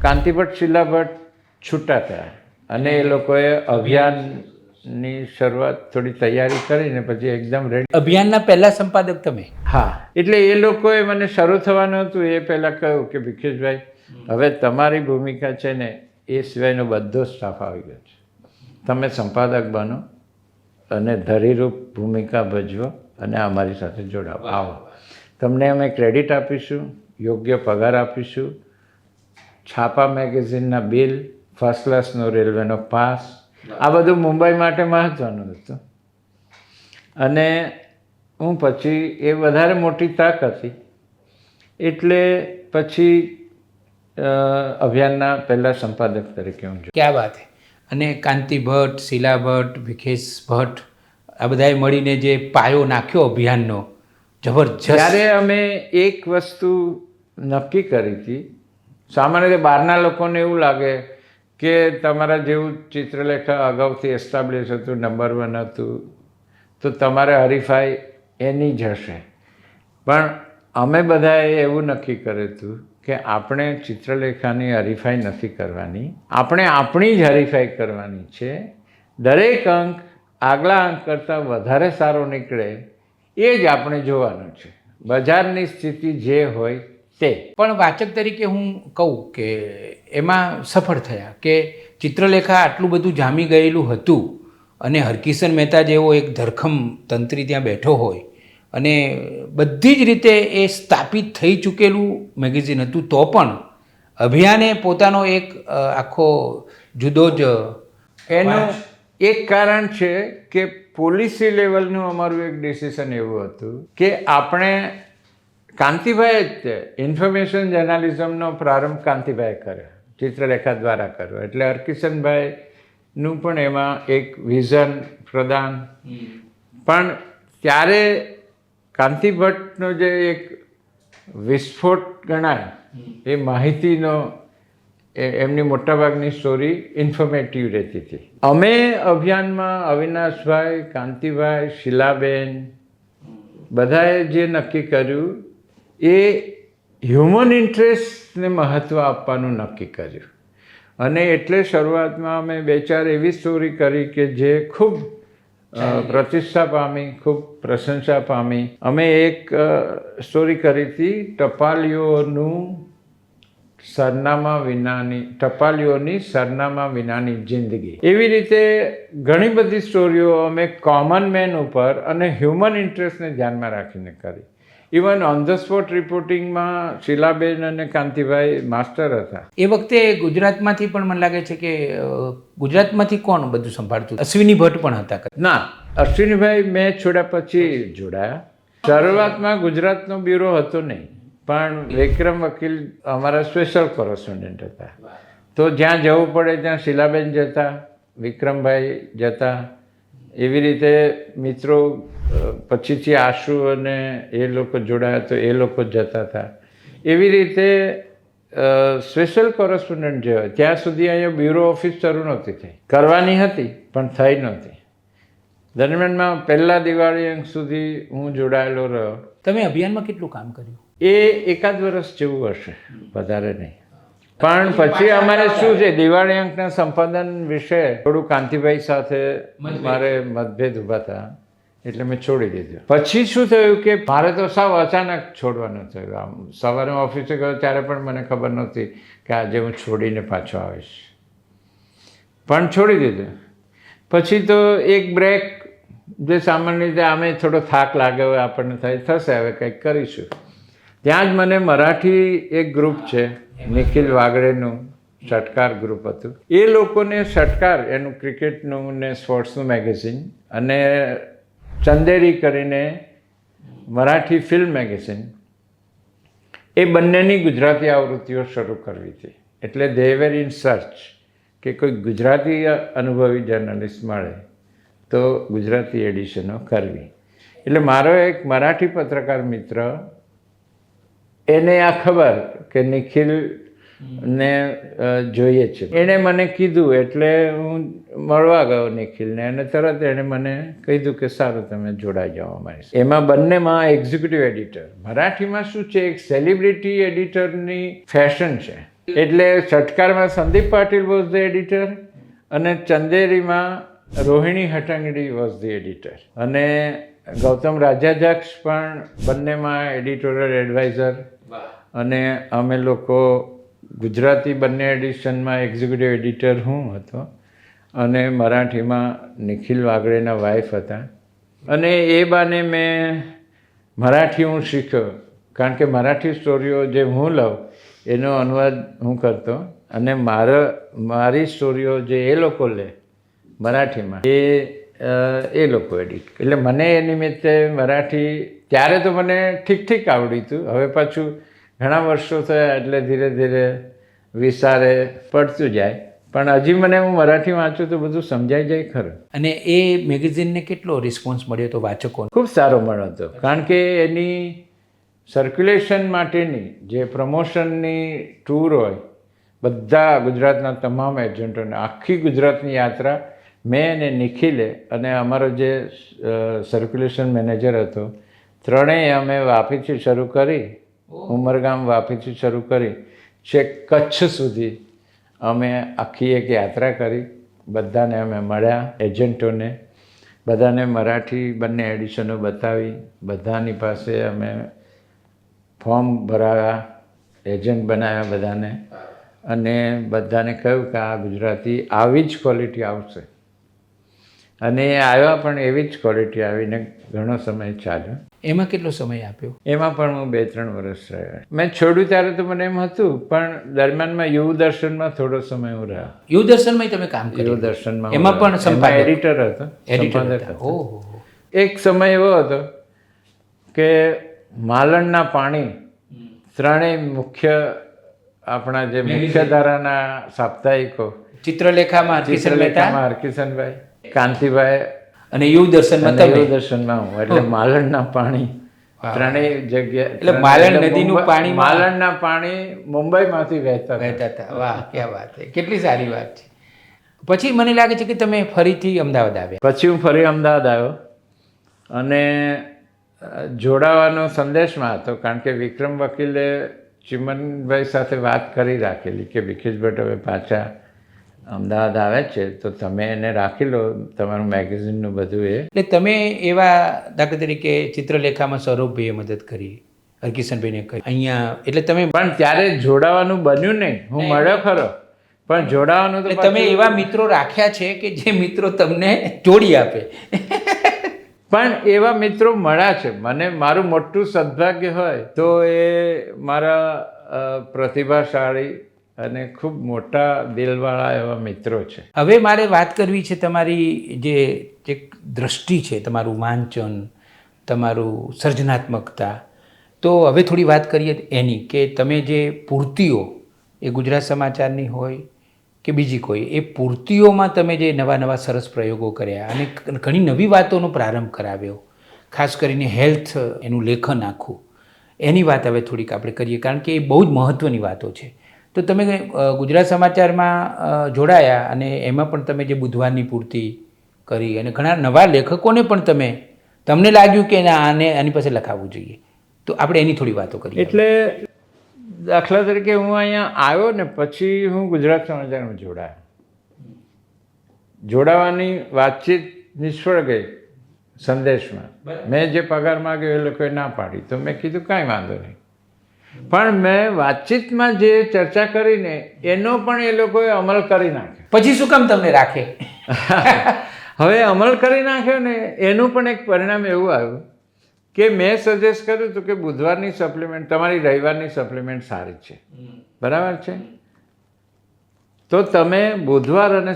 કાંતિભટ્ટ શીલાભટ્ટ છૂટા થયા અને એ લોકોએ અભિયાનની શરૂઆત થોડી તૈયારી કરીને પછી એકદમ રેડી. અભિયાનના પહેલા સંપાદક તમે? હા, એટલે એ લોકોએ મને શરૂ થવાનું હતું એ પહેલાં કહ્યું કે ભીખેશભાઈ હવે તમારી ભૂમિકા છે ને એ સિવાયનો બધો સ્ટાફ આવી ગયો છે, તમે સંપાદક બનો અને ધરીરૂપ ભૂમિકા ભજવો અને અમારી સાથે જોડાઓ, આવો, તમને અમે ક્રેડિટ આપીશું, યોગ્ય પગાર આપીશું, છાપા મેગેઝિનના બિલ, ફર્સ્ટ ક્લાસનો રેલવેનો પાસ, આ બધું મુંબઈ માટે મહત્ત્વનું હતું. અને હું પછી એ વધારે મોટી તક હતી એટલે પછી અભિયાનના પહેલાં સંપાદક તરીકે હું જોઉં. ક્યાં વાત છે. અને કાંતિ ભટ્ટ, શીલા ભટ્ટ, વિકેશ ભટ્ટ આ બધાએ મળીને જે પાયો નાખ્યો અભિયાનનો, જબરજસ્ત. ત્યારે અમે એક વસ્તુ નક્કી કરી હતી. સામાન્ય રીતે બહારના લોકોને એવું લાગે કે તમારા જેવું ચિત્રલેખા અગાઉથી એસ્ટાબ્લિશ હતું, નંબર 1 હતું, તો તમારે હરીફાઈ એની જ હશે. પણ અમે બધાએ એવું નક્કી કર્યું હતું કે આપણે ચિત્રલેખાની હરીફાઈ નથી કરવાની, આપણે આપણી જ હરીફાઈ કરવાની છે. દરેક અંક આગલા અંક કરતાં વધારે સારો નીકળે એ જ આપણે જોવાનું છે, બજારની સ્થિતિ જે હોય તે. પણ વાચક તરીકે હું કહું કે એમાં સફળ થયા કે ચિત્રલેખા આટલું બધું જામી ગયેલું હતું અને હરકિશન મહેતા જેવો એક ધરખમ તંત્રી ત્યાં બેઠો હોય અને બધી જ રીતે એ સ્થાપિત થઈ ચૂકેલું મેગેઝિન હતું, તો પણ અભિયાને પોતાનો એક આખો જુદો જ. એનું એક કારણ છે કે પોલિસી લેવલનું અમારું એક ડિસિઝન એવું હતું કે આપણે કાંતિભાઈ જ ઇન્ફોર્મેશન જર્નાલિઝમનો પ્રારંભ કાંતિભાઈએ કર્યો, ચિત્રલેખા દ્વારા કર્યો. એટલે હરકિશનભાઈનું પણ એમાં એક વિઝન પ્રદાન. પણ ત્યારે કાંતિ ભટ્ટનો જે એક વિસ્ફોટ ગણાય એ માહિતીનો, એમની મોટાભાગની સ્ટોરી ઇન્ફોર્મેટિવ રહેતી હતી. અમે અભિયાનમાં અવિનાશભાઈ, કાંતિભાઈ, શીલાબેન બધાએ જે નક્કી કર્યું એ હ્યુમન ઇન્ટરેસ્ટને મહત્ત્વ આપવાનું નક્કી કર્યું. અને એટલે શરૂઆતમાં અમે 2-4 એવી સ્ટોરી કરી કે જે ખૂબ પ્રતિષ્ઠા પામી, ખૂબ પ્રશંસા પામી. અમે એક સ્ટોરી કરી હતી ટપાલીઓની સરનામા વિનાની જિંદગી. એવી રીતે ઘણી બધી સ્ટોરીઓ અમે કોમન મેન ઉપર અને હ્યુમન ઇન્ટરેસ્ટને ધ્યાનમાં રાખીને કરી. ઇવન ઓન ધ સ્પોટ રિપોર્ટિંગમાં શીલાબેન અને કાંતિભાઈ માસ્ટર હતા. એ વખતે ગુજરાતમાંથી પણ મને લાગે છે કે ગુજરાતમાંથી કોણ બધું સંભાળતું? અશ્વિની ભટ્ટ પણ હતા? ના, અશ્વિનીભાઈ મેં છોડ્યા પછી જોડાયા. શરૂઆતમાં ગુજરાતનો બ્યુરો હતો નહીં, પણ વિક્રમ વકીલ અમારા સ્પેશિયલ કોરેસ્પોન્ડન્ટ હતા. તો જ્યાં જવું પડે ત્યાં શીલાબેન જતા, વિક્રમભાઈ જતા. એવી રીતે મિત્રો પછીથી આશુ અને એ લોકો જોડાયા તો એ લોકો જતા હતા. એવી રીતે સ્પેશિયલ કોરેસ્પોન્ડન્ટ જે હોય ત્યાં સુધી અહીંયા બ્યુરો ઓફિસ શરૂ નહોતી થઈ, કરવાની હતી પણ થઈ નહોતી. દરમિયાનમાં પહેલા દિવાળી અંક સુધી હું જોડાયેલો રહ્યો. તમે અભિયાનમાં કેટલું કામ કર્યું? એ એકાદ વર્ષ જેવું હશે, વધારે નહીં. પણ પછી અમારે શું છે, દિવાળી અંકના સંપાદન વિશે થોડું કાંતિભાઈ સાથે મારે મતભેદ ઊભા હતા એટલે મેં છોડી દીધું. પછી શું થયું કે મારે તો સાવ અચાનક છોડવાનું થયું. આમ સવારે ઓફિસે ગયો ત્યારે પણ મને ખબર નહોતી કે આજે હું છોડીને પાછો આવીશ, પણ છોડી દીધું. પછી તો એક બ્રેક, જે સામાન્ય રીતે આમે થોડો થાક લાગ્યો હોય આપણને થાય, થશે, હવે કંઈક કરીશું. ત્યાં જ મને મરાઠી એક ગ્રુપ છે, નિખિલ વાગડેનું ષટકાર ગ્રુપ હતું. એ લોકોને ષટકાર એનું ક્રિકેટનું ને સ્પોર્ટ્સનું મેગેઝિન અને ચંદેરી કરીને મરાઠી ફિલ્મ મેગેઝિન, એ બંનેની ગુજરાતી આવૃત્તિઓ શરૂ કરવી હતી. એટલે દે વેર ઇન સર્ચ કે કોઈ ગુજરાતી અનુભવી જર્નલિસ્ટ મળે તો ગુજરાતી એડિશનો કરવી. એટલે મારો એક મરાઠી પત્રકાર મિત્ર, એને આ ખબર કે નિખિલને જોઈએ છે, એણે મને કીધું. એટલે હું મળવા ગયો નિખિલને અને તરત એણે મને કીધું કે સારું તમે જોડાઈ જાઓ અમારી સાથે. એમાં બંનેમાં એક્ઝિક્યુટિવ એડિટર, મરાઠીમાં શું છે, એક સેલિબ્રિટી એડિટરની ફેશન છે. એટલે ષટકારમાં Sandeep Patil was the editor અને ચંદેરીમાં Rohini Hattangadi was the editor અને ગૌતમ રાજ્યાધ્યક્ષ પણ બંનેમાં એડિટોરિયલ એડવાઇઝર. અને અમે લોકો ગુજરાતી બંને એડિશનમાં એક્ઝિક્યુટિવ એડિટર હું હતો અને મરાઠીમાં નિખિલ વાગડેના વાઇફ હતા. અને એ બાને મેં મરાઠી હું શીખ્યો, કારણ કે મરાઠી સ્ટોરીઓ જે હું લઉં એનો અનુવાદ હું કરતો અને મારી સ્ટોરીઓ જે એ લોકો લે મરાઠીમાં એ લોકો એડિટ. એટલે મને એ નિમિત્તે મરાઠી ત્યારે તો મને ઠીક ઠીક આવડી હતું. હવે પાછું ઘણા વર્ષો થયા એટલે ધીરે ધીરે વિસારે પડતું જાય, પણ હજી મને હું મરાઠી વાંચું તો બધું સમજાઈ જાય ખરું. અને એ મેગેઝિનને કેટલો રિસ્પોન્સ મળ્યો હતો વાચકોનો? ખૂબ સારો મળ્યો હતો, કારણ કે એની સર્ક્યુલેશન માટેની જે પ્રમોશનની ટૂર હોય, બધા ગુજરાતના તમામ એજન્ટોને આખી ગુજરાતની યાત્રા મેં અને નિખિલે અને અમારો જે સર્ક્યુલેશન મેનેજર હતો, ત્રણેય અમે વાપીથી શરૂ કરી, ઉમરગામ વાપીથી શરૂ કરી છેક કચ્છ સુધી અમે આખી એક યાત્રા કરી. બધાને અમે મળ્યા, એજન્ટોને બધાને મરાઠી બંને એડિશનો બતાવી, બધાની પાસે અમે ફોર્મ ભરાવ્યા, એજન્ટ બનાવ્યા બધાને, અને બધાને કહ્યું કે આ ગુજરાતી આવી જ ક્વોલિટી આવશે. અને એ આવ્યા પણ એવી જ ક્વોલિટી આવીને ઘણો સમય ચાલ્યો. એમાં કેટલો સમય આપ્યો? એમાં પણ હું 2-3 વર્ષ રહ્યા. મેં છોડ્યું ત્યારે તો મને એમ હતું, પણ દરમિયાનમાં યુવ દર્શનમાં થોડો સમય હું રહ્યા. યુવ દર્શનમાં તમે કામ કર્યું? યુવ દર્શનમાં એમાં પણ સંપાદક? એડિટર હતો. એડિટર હતા. ઓહો. એક સમય એવો હતો કે માલણના પાણી ત્રણેય મુખ્ય આપણા જે મુખ્ય ધારાના સાપ્તાહિકો, ચિત્રલેખામાં હરકિશનભાઈ, કાંતિભાઈ અને યુવ દર્શનમાં દર્શનમાં હું. એટલે માલણના પાણી ત્રણેય જગ્યા, એટલે માલણ નદીનું પાણી, માલણના પાણી મુંબઈમાંથી વહેતા હતા. વાહ, ક્યાં વાત છે, કેટલી સારી વાત છે. પછી મને લાગે છે કે તમે ફરીથી અમદાવાદ આવ્યા. પછી હું ફરી અમદાવાદ આવ્યો અને જોડાવાનો સંદેશમાં હતો, કારણ કે વિક્રમ વકીલે ચિમનભાઈ સાથે વાત કરી રાખેલી કે વિખેશભટ્ટ હવે પાછા અમદાવાદ આવે છે તો તમે એને રાખી લો, તમારું મેગેઝિનનું બધું એ. એટલે તમે એવા દાખલા તરીકે ચિત્રલેખામાં સૌરભભાઈએ મદદ કરી, હરકિશનભાઈને કરી અહીંયા, એટલે તમે પણ ત્યારે જોડાવાનું બન્યું નહીં. હું મળ્યો ખરો, પણ જોડાવાનું તો તમે એવા મિત્રો રાખ્યા છે કે જે મિત્રો તમને જોડી આપે. પણ એવા મિત્રો મળ્યા છે મને. મારું મોટું સદભાગ્ય હોય તો એ મારા પ્રતિભાશાળી અને ખૂબ મોટા દિલવાળા એવા મિત્રો છે. હવે મારે વાત કરવી છે તમારી જે દ્રષ્ટિ છે, તમારું વાંચન, તમારું સર્જનાત્મકતા. તો હવે થોડી વાત કરીએ એની કે તમે જે પૂર્તિઓ, એ ગુજરાત સમાચારની હોય કે બીજી કોઈ, એ પૂર્તિઓમાં તમે જે નવા નવા સરસ પ્રયોગો કર્યા અને ઘણી નવી વાતોનો પ્રારંભ કરાવ્યો, ખાસ કરીને હેલ્થ, એનું લેખન આખું, એની વાત હવે થોડીક આપણે કરીએ, કારણ કે એ બહુ જ મહત્ત્વની વાતો છે. તો તમે ગુજરાત સમાચારમાં જોડાયા અને એમાં પણ તમે જે બુધવારની પૂર્તિ કરી અને ઘણા નવા લેખકોને પણ તમને લાગ્યું કે આની પાસે લખાવવું જોઈએ. તો આપણે એની થોડી વાતો કરીએ. એટલે દાખલા તરીકે હું અહીંયા આવ્યો ને પછી હું ગુજરાત સમાચારમાં જોડાયો. જોડાવાની વાતચીત નિષ્ફળ ગઈ સંદેશમાં. મેં જે પગાર માગ્યો એ લોકોએ ના પાડી, તો મેં કીધું કાંઈ વાંધો નહીં. પણ મેં વાતચીતમાં જે ચર્ચા કરીને એનો પણ એ લોકોએ અમલ કરી નાખ્યો. પછી શું કામ તમને રાખે? હવે અમલ કરી નાખ્યો ને એનું પણ એક પરિણામ એવું આવ્યું કે મેં સજેસ્ટ કર્યું હતું કે બુધવારની સપ્લિમેન્ટ તમારી રવિવારની સપ્લિમેન્ટ સારી છે, બરાબર છે. તો તમે બુધવાર અને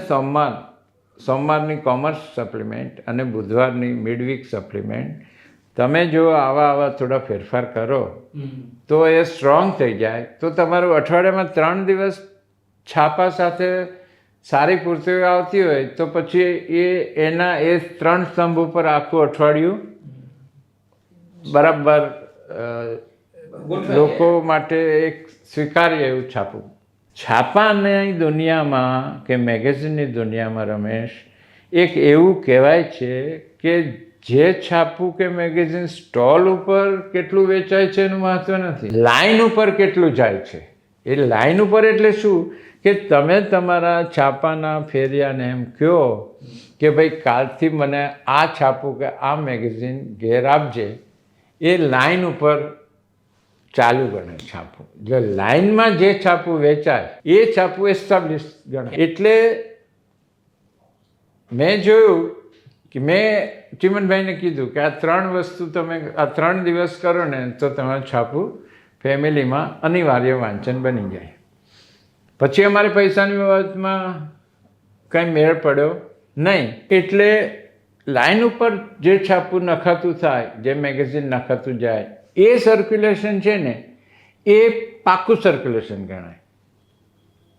સોમવારની કોમર્સ સપ્લિમેન્ટ અને બુધવારની મિડવીક સપ્લિમેન્ટ તમે જો આવા થોડા ફેરફાર કરો તો એ સ્ટ્રોંગ થઈ જાય. તો તમારું અઠવાડિયામાં 3 દિવસ છાપા સાથે સારી પૂર્તિઓ આવતી હોય તો પછી એ 3 સ્તંભ ઉપર આખું અઠવાડિયું બરાબર લોકો માટે એક સ્વીકાર્ય એવું છાપવું. છાપાની દુનિયામાં કે મેગેઝિનની દુનિયામાં રમેશ, એક એવું કહેવાય છે કે જે છાપવું કે મેગેઝિન સ્ટોલ ઉપર કેટલું વેચાય છે એનું મહત્વ નથી, લાઈન ઉપર કેટલું જાય છે. એ લાઈન ઉપર એટલે શું કે તમે તમારા છાપાના ફેરિયાને એમ કહો કે ભાઈ કાલથી મને આ છાપવું કે આ મેગેઝિન ઘેર આપજે, એ લાઈન ઉપર ચાલુ ગણે છાપવું. જો લાઈનમાં જે છાપવું વેચાય એ છાપવું એસ્ટાબ્લિશ ગણે. એટલે મેં જોયું કે મેં ચિમનભાઈને કીધું કે આ 3 વસ્તુ તમે આ 3 દિવસ કરો ને તો તમારું છાપવું ફેમિલીમાં અનિવાર્ય વાંચન બની જાય. પછી અમારે પૈસાની બાબતમાં કંઈ મેળ પડ્યો નહીં. એટલે લાઈન ઉપર જે છાપવું નખાતું થાય, જે મેગેઝિન નખાતું જાય, એ સર્ક્યુલેશન છે ને એ પાક્કું સર્ક્યુલેશન ગણાય,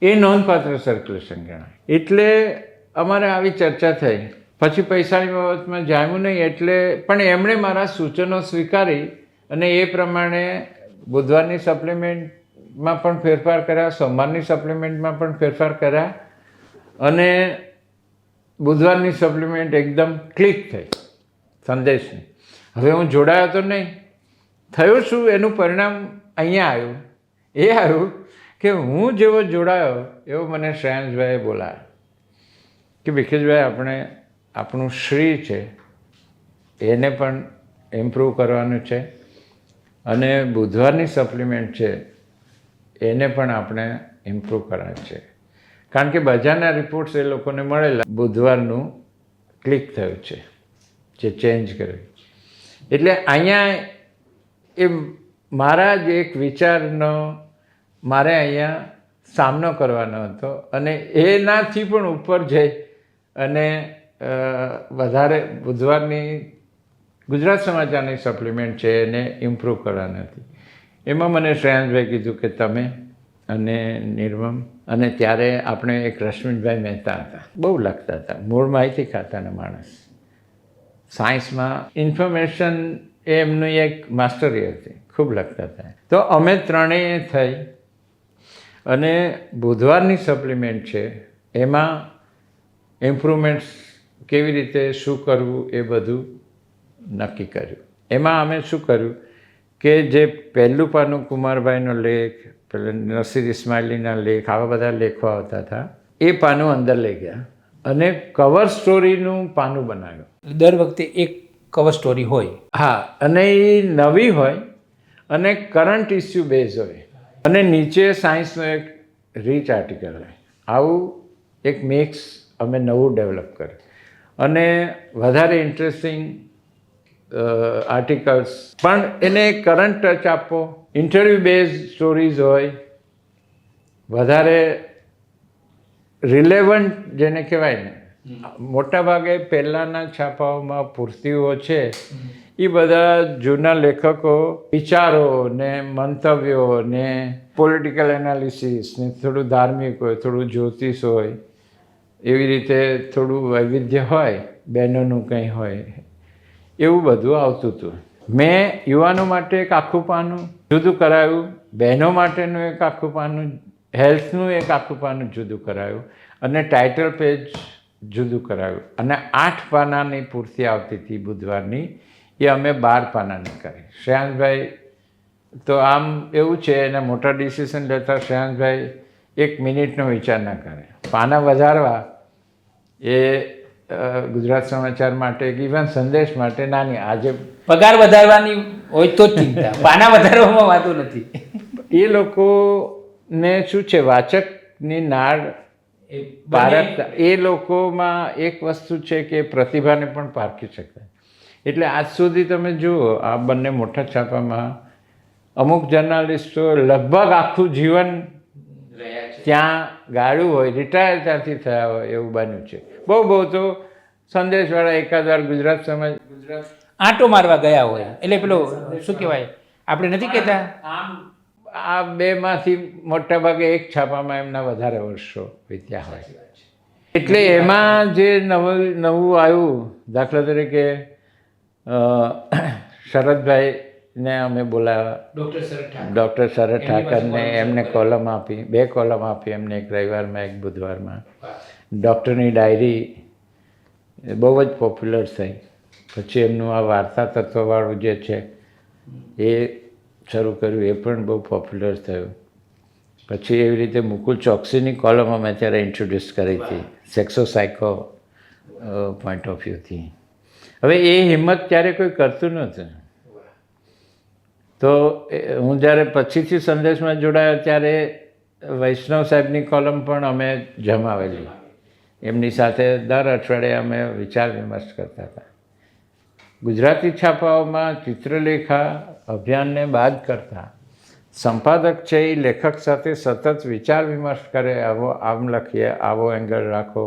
એ નોંધપાત્ર સર્ક્યુલેશન ગણાય. એટલે અમારે આવી ચર્ચા થઈ. પછી પૈસાની બાબતમાં જામ્યું નહીં. એટલે પણ એમણે મારા સૂચનો સ્વીકારી અને એ પ્રમાણે બુધવારની સપ્લિમેન્ટમાં પણ ફેરફાર કર્યા, સોમવારની સપ્લિમેન્ટમાં પણ ફેરફાર કર્યા અને બુધવારની સપ્લિમેન્ટ એકદમ ક્લિક થઈ સંદેશની. હવે હું જોડાયો તો નહીં. થયું શું, એનું પરિણામ અહીંયા આવ્યું. એ આવ્યું કે હું જેવો જોડાયો એવો મને શ્રેયાંશભાઈએ બોલાયો કે ભીખેશભાઈ, આપણે આપણું શ્રી છે એને પણ ઇમ્પ્રૂવ કરવાનું છે અને બુધવારની સપ્લિમેન્ટ છે એને પણ આપણે ઇમ્પ્રૂવ કરવાનું છે. કારણ કે બજારના રિપોર્ટ્સ એ લોકોને મળેલા, બુધવારનું ક્લિક થયું છે, જે ચેન્જ કર્યું. એટલે અહીંયા એ મારા જ એક વિચારનો મારે અહીંયા સામનો કરવાનો હતો અને એનાથી પણ ઉપર જઈ અને વધારે બુધવારની ગુજરાત સમાચારની સપ્લિમેન્ટ છે એને ઇમ્પ્રૂવ કરવાની હતી. એમાં મને શ્રેયાંશભાઈ કીધું કે તમે અને નિર્મમ, અને ત્યારે આપણે એક રશ્મિનભાઈ મહેતા હતા, બહુ લખતા હતા, મૂળ માહિતી ખાતાના માણસ, સાયન્સમાં ઇન્ફોર્મેશન એ એમની એક માસ્ટરી હતી, ખૂબ લખતા હતા. તો અમે ત્રણેય થઈ અને બુધવારની સપ્લિમેન્ટ છે એમાં ઇમ્પ્રુવમેન્ટ્સ કેવી રીતે શું કરવું એ બધું નક્કી કર્યું. એમાં અમે શું કર્યું કે જે પહેલું પાનું કુમારભાઈનો લેખ, પેલા નસીર ઇસ્માઇલીના લેખ, આવા બધા લેખો આવતા હતા, એ પાનું અંદર લઈ ગયા અને કવર સ્ટોરીનું પાનું બનાવ્યું. દર વખતે એક કવર સ્ટોરી હોય. હા, અને એ નવી હોય અને કરંટ ઇસ્યુ બેઝ હોય અને નીચે સાયન્સનો એક રીચ આર્ટિકલ હોય. આવું એક મિક્સ અમે નવું ડેવલપ કર્યું અને વધારે ઇન્ટરેસ્ટિંગ આર્ટિકલ્સ પણ એને કરંટ ટચ આપવો. ઇન્ટરવ્યૂ બેઝ સ્ટોરીઝ હોય, વધારે રિલેવન્ટ જેને કહેવાય ને. મોટાભાગે પહેલાંના છાપાઓમાં પૂર્તિઓ છે એ બધા જૂના લેખકો વિચારો ને મંતવ્યો ને પોલિટિકલ એનાલિસિસ ને થોડું ધાર્મિક હોય, થોડું જ્યોતિષ હોય, એવી રીતે થોડું વૈવિધ્ય હોય, બહેનોનું કંઈ હોય, એવું બધું આવતું હતું. મેં યુવાનો માટે એક આખું પાનું જુદું કરાયું, બહેનો માટેનું એક આખું પાનું, હેલ્થનું એક આખું પાનું જુદું કરાયું અને ટાઇટલ પેજ જુદું કરાયું. અને 8 પાનાની પૂર્તિ આવતી હતી બુધવારની, એ અમે 12 પાનાની કરી. શ્રેયાંશભાઈ તો આમ એવું છે, એને મોટા ડિસિઝન લેતા શ્રેયાંશભાઈ 1 મિનિટનો વિચાર ના કરે. પાના વધારવા એ ગુજરાત સમાચાર માટે, ઇવન સંદેશ માટે નાની, આજે પગાર વધારવાની હોય તો જ ચિંતા, પાના વધારવામાં વાંધો નથી. એ લોકોને શું છે, વાચકની નાળ પારખતા. એ લોકોમાં એક વસ્તુ છે કે પ્રતિભાને પણ પારખી શકાય. એટલે આજ સુધી તમે જુઓ આ બંને મોટા છાપામાં અમુક જર્નાલિસ્ટો લગભગ આખું જીવન ત્યાં ગાળ્યું હોય, રિટાયર ત્યાંથી થયા હોય એવું બન્યું છે. બહુ તો સંદેશવાળા એકાદ વાર ગુજરાત આંટો મારવા ગયા હોય, એટલે પેલો શું કહેવાય, આપણે નથી કહેતા આ બેમાંથી મોટા ભાગે એક છાપામાં એમના વધારે વર્ષો વીત્યા હોય. એટલે એમાં જે નવું આવ્યું, દાખલા તરીકે શરદભાઈને અમે બોલાવ્યા, ડૉક્ટર શરદ ઠાકરને, એમને કોલમ આપી, 2 કોલમ આપી એમને, એક રવિવારમાં એક બુધવારમાં. ડૉક્ટરની ડાયરી બહુ જ પોપ્યુલર થઈ. પછી એમનું આ વાર્તા તત્વવાળું જે છે એ શરૂ કર્યું, એ પણ બહુ પોપ્યુલર થયું. પછી એવી રીતે મુકુલ ચોકસીની કોલમ અમે ત્યારે ઇન્ટ્રોડ્યુસ કરી હતી, સેક્સો સાયકો પોઈન્ટ ઓફ વ્યૂથી. હવે એ હિંમત ત્યારે કોઈ કરતું નહોતું. તો હું જ્યારે પછીથી સંદેશમાં જોડાયો ત્યારે વૈષ્ણવ સાહેબની કોલમ પણ અમે જમાવેલી. એમની સાથે દર અઠવાડિયે અમે વિચાર વિમર્શ કરતા હતા. ગુજરાતી છાપાઓમાં ચિત્રલેખા અભિયાનને બાદ કરતા સંપાદક છે એ લેખક સાથે સતત વિચાર વિમર્શ કરે, આમ લખીએ, આવો એંગલ રાખો,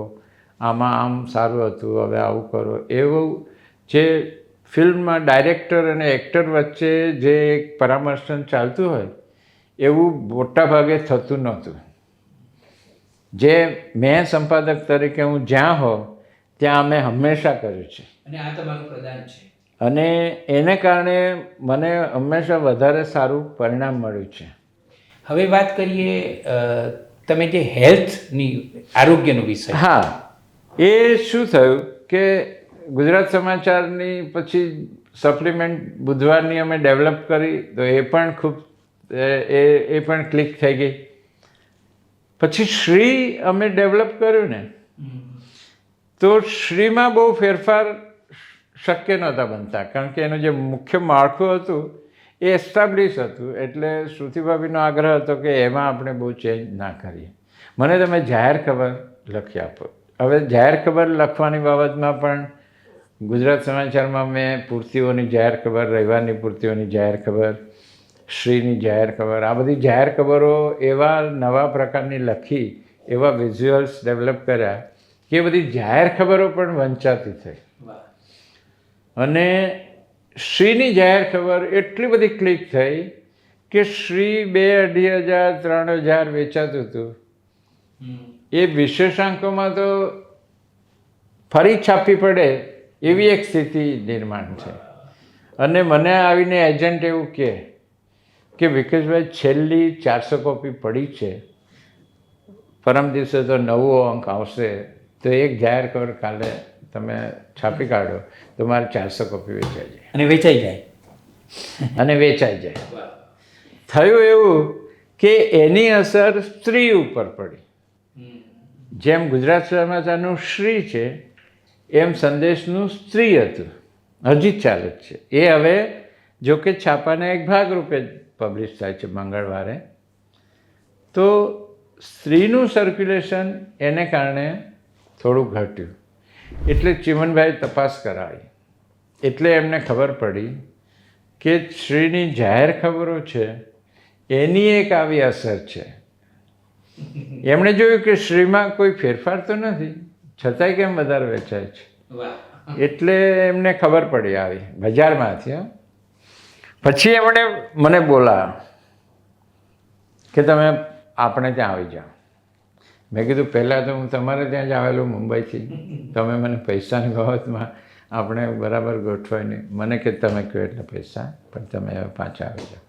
આમાં આમ સારું હતું, હવે આવું કરો. એવું જે ફિલ્મમાં ડાયરેક્ટર અને એક્ટર વચ્ચે જે એક પરામર્શન ચાલતું હોય એવું મોટા ભાગે થતું નહોતું. જે મેં સંપાદક તરીકે હું જ્યાં હોઉં ત્યાં અમે હંમેશા કર્યું છે, અને આ તમારું પ્રદાન છે, અને એને કારણે મને હંમેશા વધારે સારું પરિણામ મળ્યું છે. હવે વાત કરીએ તમે જે હેલ્થની, આરોગ્યનો વિષય. હા, એ શું થયું કે ગુજરાત સમાચારની પછી સપ્લિમેન્ટ બુધવારની અમે ડેવલપ કરી, તો એ પણ ખૂબ એ પણ ક્લિક થઈ ગઈ. પછી શ્રી અમે ડેવલપ કર્યું ને, તો શ્રીમાં બહુ ફેરફાર શક્ય નહોતા બનતા, કારણ કે એનું જે મુખ્ય માળખું હતું એ એસ્ટાબ્લિશ હતું. એટલે શ્રુતિભાભીનો આગ્રહ હતો કે એમાં આપણે બહુ ચેન્જ ના કરીએ, મને તમે જાહેર ખબર લખી આપો. હવે જાહેર ખબર લખવાની બાબતમાં પણ ગુજરાત સમાચારમાં મેં પૂર્તિઓની જાહેર ખબર, રવિવારની પૂર્તિઓની જાહેર ખબર, શ્રીની જાહેર ખબર, આ બધી જાહેર ખબરો એવા નવા પ્રકારની લખી, એવા વિઝ્યુઅલ્સ ડેવલપ કર્યા કે બધી જાહેર ખબરો પણ વંચાતી થઈ. અને શ્રીની જાહેર ખબર એટલી બધી ક્લિક થઈ કે શ્રી 2,000, 2,500, 3,000 વેચાતું હતું. એ વિશેષાંકોમાં તો ફરી છાપવી પડે એવી એક સ્થિતિ નિર્માણ છે. અને મને આવીને એજન્ટ એવું કે વિકેશભાઈ, છેલ્લી 400 કોપી પડી છે, પરમ દિવસે તો 9વો અંક આવશે, તો એક જાહેર ખબર કાલે તમે છાપી કાઢો તો મારે 400 કોપી વેચાઈ જાય, અને વેચાઈ જાય, અને વેચાઈ જાય. થયું એવું કે એની અસર સ્ત્રી ઉપર પડી. જેમ ગુજરાત સમાચારનું શ્રી છે એમ સંદેશનું સ્ત્રી હતું, હજી ચાલે જ છે. એ હવે જો કે છાપાના એક ભાગરૂપે પબ્લિશ થાય છે મંગળવારે. તો સ્ત્રીનું સર્ક્યુલેશન એને કારણે થોડું ઘટ્યું. એટલે ચિમનભાઈ તપાસ કરાવી. એટલે એમને ખબર પડી કે શ્રીની જાહેર ખબરો છે એની એક આવી અસર છે. એમણે જોયું કે શ્રીમાં કોઈ ફેરફાર તો નથી, છતાંય કેમ વધારે વેચાય છે. એટલે એમને ખબર પડી આવી બજારમાંથી. પછી એમણે મને બોલાવ્યો કે તમે આપણે ત્યાં આવી જાઓ. મેં કીધું પહેલાં તો હું તમારે ત્યાં જ આવેલો મુંબઈથી, તમે મને પૈસાની બાબતમાં આપણે બરાબર ગોઠવાય નહીં. મને કે તમે કહો એટલે પૈસા, પણ તમે હવે પાછા આવી જાઓ.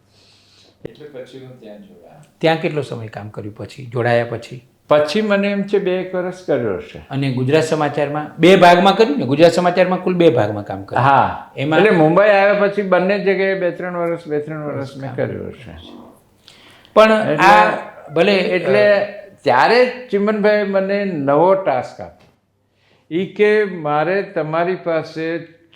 એટલે પછી હું ત્યાં જોડાયા. ત્યાં કેટલો સમય કામ કર્યું પછી જોડાયા પછી? પછી મને એમ છે 2 વર્ષ કર્યો હશે. અને ગુજરાત સમાચારમાં 2 ભાગમાં કર્યું ને? ગુજરાત સમાચારમાં કુલ 2 ભાગમાં કામ કર્યું. હા, એમાં એટલે મુંબઈ આવ્યા પછી બંને જગ્યાએ 2-3 વર્ષ મેં કર્યું હશે. પણ આ ભલે એટલે ત્યારે ચિમનભાઈ મને નવો ટાસ્ક આપ્યો. એ કે મારે તમારી પાસે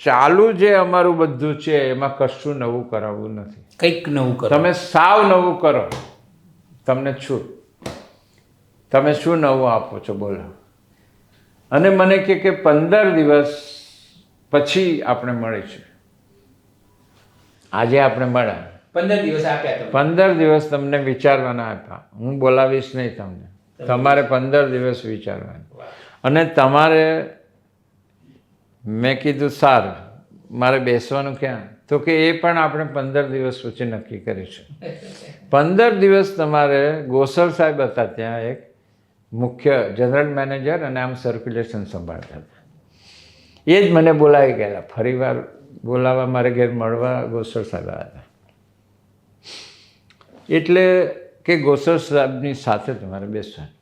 ચાલુ જે અમારું બધું છે એમાં કશું નવું કરાવવું નથી, કંઈક નવું કરો, તમે સાવ નવું કરો, તમને છૂટ. તમે શું નવું આપો છો બોલો. અને મને કે 15 દિવસ પછી આપણે મળીશું. આજે આપણે મળ્યા, 15 દિવસ આપ્યા તમે. 15 દિવસ તમને વિચારવાના આપ્યા. હું બોલાવીશ નહીં તમને, તમારે 15 દિવસ વિચારવાના. અને તમારે મેં કીધું સારું, મારે બેસવાનું ક્યાં? તો કે એ પણ આપણે 15 દિવસ પછી નક્કી કરીશું. 15 દિવસ તમારે ગોસલ સાહેબ હતા ત્યાં, એક મુખ્ય જનરલ મેનેજર અને આમ સર્ક્યુલેશન સંભાળતા હતા. એ જ મને બોલાવી ગયેલા, ફરી વાર બોલાવવા મારે ઘેર મળવા ગોસલ સાહેબ આવ્યા હતા. એટલે કે ગોસલ સાહેબની સાથે તમારે બેસવાનું.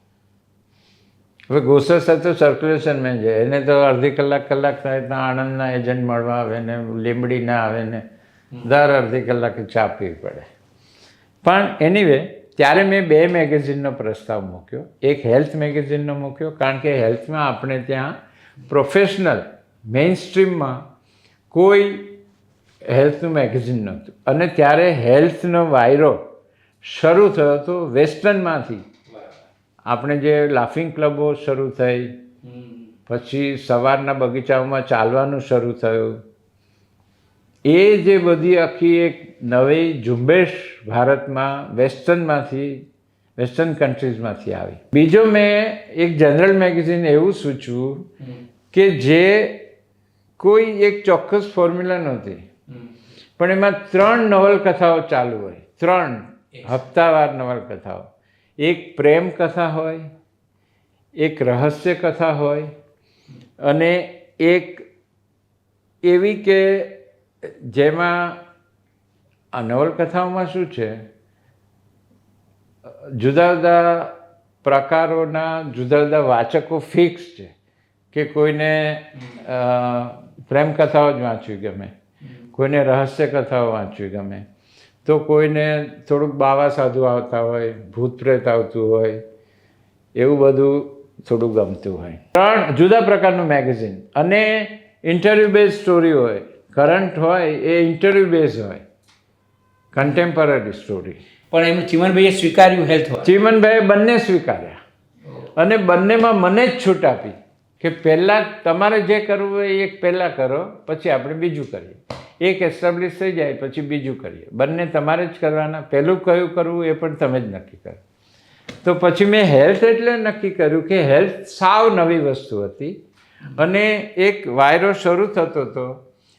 હવે ગોસલ સાહેબ તો સર્ક્યુલેશન મેનેજર, એને તો અડધી કલાક થાય ત્યાં આણંદના એજન્ટ મળવા આવે ને, લીંબડીના આવે ને, દર અડધી કલાકે ચા પીવી પડે. પણ એનીવે ત્યારે મેં 2 મેગેઝિનનો પ્રસ્તાવ મૂક્યો. એક હેલ્થ મેગેઝિનનો મૂક્યો, કારણ કે હેલ્થમાં આપણે ત્યાં પ્રોફેશનલ મેઇન સ્ટ્રીમમાં કોઈ હેલ્થનું મેગેઝિન નહોતું. અને ત્યારે હેલ્થનો વાયરો શરૂ થયો હતો વેસ્ટર્નમાંથી. આપણે જે લાફિંગ ક્લબો શરૂ થઈ, પછી સવારના બગીચાઓમાં ચાલવાનું શરૂ થયું, એ જે બધી આખી એક નવી ઝુંબેશ ભારતમાં વેસ્ટર્ન કન્ટ્રીઝમાંથી આવી. બીજો મેં એક જનરલ મેગેઝિન એવું સૂચવું કે જે કોઈ એક ચોક્કસ ફોર્મ્યુલા નહોતી, પણ એમાં 3 નવલકથાઓ ચાલુ હોય, 3 હપ્તાવાર નવલકથાઓ. એક પ્રેમ કથા હોય, એક રહસ્ય કથા હોય, અને એક એવી કે જેમાં આ નવલકથાઓમાં શું છે, જુદા જુદા પ્રકારોના જુદા જુદા વાચકો ફિક્સ છે. કે કોઈને પ્રેમ કથાઓ જ વાંચવી ગમે, કોઈને રહસ્ય કથાઓ વાંચવી ગમે, તો કોઈને થોડુંક બાવા સાધુ આવતા હોય, ભૂત પ્રેત આવતું હોય, એવું બધું થોડું ગમતું હોય. 3 જુદા પ્રકારનું મેગેઝિન. અને ઇન્ટરવ્યૂ બેઝ સ્ટોરી હોય, કરંટ હોય એ ઇન્ટરવ્યૂ બેઝ હોય, કન્ટેમ્પરરી સ્ટોરી. પણ એમ ચીમનભાઈએ સ્વીકાર્યું હેલ્થ. ચીમનભાઈએ બંને સ્વીકાર્યા, અને બંનેમાં મને જ છૂટ આપી કે પહેલાં તમારે જે કરવું હોય એક પહેલાં કરો, પછી આપણે બીજું કરીએ. એક એસ્ટાબ્લિશ થઈ જાય પછી બીજું કરીએ. બંને તમારે જ કરવાના. પહેલું કયું કરવું એ પણ તમે જ નક્કી કરો. તો પછી મેં હેલ્થ એટલે નક્કી કર્યું કે હેલ્થ સાવ નવી વસ્તુ હતી, અને એક વાયરો શરૂ થતો હતો.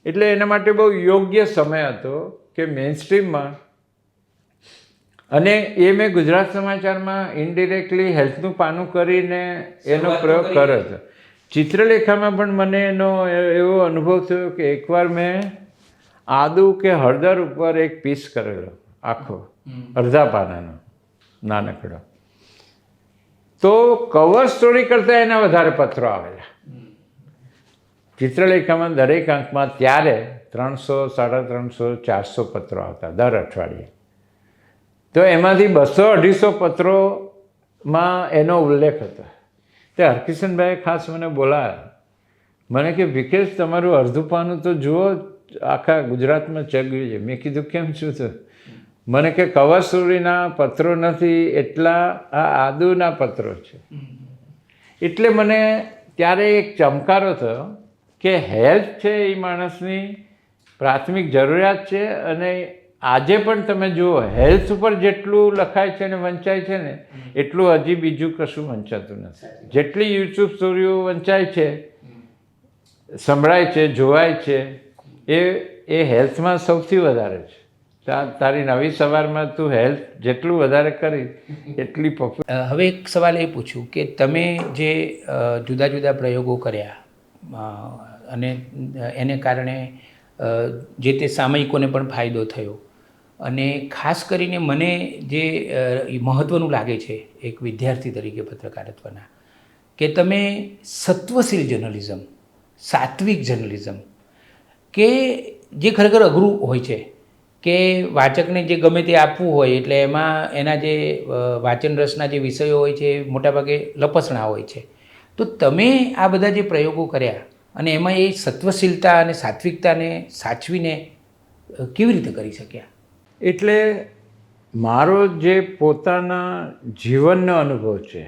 એટલે એના માટે બહુ યોગ્ય સમય હતો કે મેઇન સ્ટ્રીમમાં. અને એ મેં ગુજરાત સમાચારમાં ઇનડિરેક્ટલી હેલ્થનું પાનું કરીને એનો પ્રયોગ કર્યો હતો. ચિત્રલેખામાં પણ મને એનો એવો અનુભવ થયો કે એકવાર મેં આદુ કે હળદર ઉપર એક પીસ કરેલો, આખો અડધા પાનાનો નાનકડો. તો કવર સ્ટોરી કરતાં એના વધારે પત્રો આવેલા. ચિત્રલેખામાં દરેક અંકમાં ત્યારે 300, 350, 400 પત્રો આવતા દર અઠવાડિયે. તો એમાંથી 200-250 પત્રોમાં એનો ઉલ્લેખ હતો. તે હરકિશનભાઈએ ખાસ મને બોલાવ્યા. મને કે વિકેશ, તમારું અડધું પાનું તો જુઓ, આખા ગુજરાતમાં ચગ્યું છે. મેં કીધું કેમ શું થયું? મને કે કવર સ્ટોરીના પત્રો નથી, એટલા આ આદુના પત્રો છે. એટલે મને ત્યારે એક ચમકારો થયો કે હેલ્થ છે એ માણસની પ્રાથમિક જરૂરિયાત છે. અને આજે પણ તમે જુઓ, હેલ્થ ઉપર જેટલું લખાય છે ને વંચાય છે ને, એટલું હજી બીજું કશું વંચાતું નથી. જેટલી યુટ્યુબ સ્ટોરીઓ વંચાય છે, સંભળાય છે, જોવાય છે, એ હેલ્થમાં સૌથી વધારે છે. તારી નવી સવારમાં તું હેલ્થ જેટલું વધારે કરી એટલી હવે એક સવાલ એ પૂછું કે તમે જે જુદા જુદા પ્રયોગો કર્યા, અને એને કારણે જે તે સામયિકોને પણ ફાયદો થયો, અને ખાસ કરીને મને જે મહત્ત્વનું લાગે છે એક વિદ્યાર્થી તરીકે પત્રકારત્વના, કે તમે સત્વશીલ જર્નલિઝમ, સાત્વિક જર્નલિઝમ, કે જે ખરેખર અઘરું હોય છે, કે વાચકને જે ગમે તે આપવું હોય એટલે એમાં એના જે વાચન રસના જે વિષયો હોય છે એ મોટાભાગે લપસણા હોય છે. તો તમે આ બધા જે પ્રયોગો કર્યા અને એમાં એ સત્વશીલતા અને સાત્વિકતાને સાચવીને કેવી રીતે કરી શક્યા? એટલે મારો જે પોતાના જીવનનો અનુભવ છે,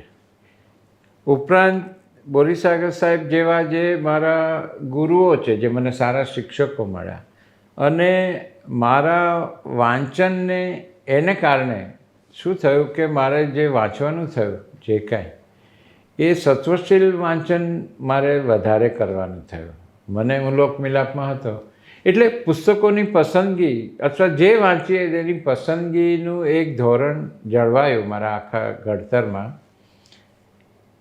ઉપરાંત બોરીસાગર સાહેબ જેવા જે મારા ગુરુઓ છે, જે મને સારા શિક્ષકો મળ્યા, અને મારા વાંચનને એને કારણે શું થયું કે મારે જે વાંચવાનું થયું, જે કાંઈ એ સત્વશીલ વાંચન મારે વધારે કરવાનું થયું. મને હું લોકમિલાપમાં હતો એટલે પુસ્તકોની પસંદગી અથવા જે વાંચીએ તેની પસંદગીનું એક ધોરણ જળવાયું મારા આખા ઘડતરમાં.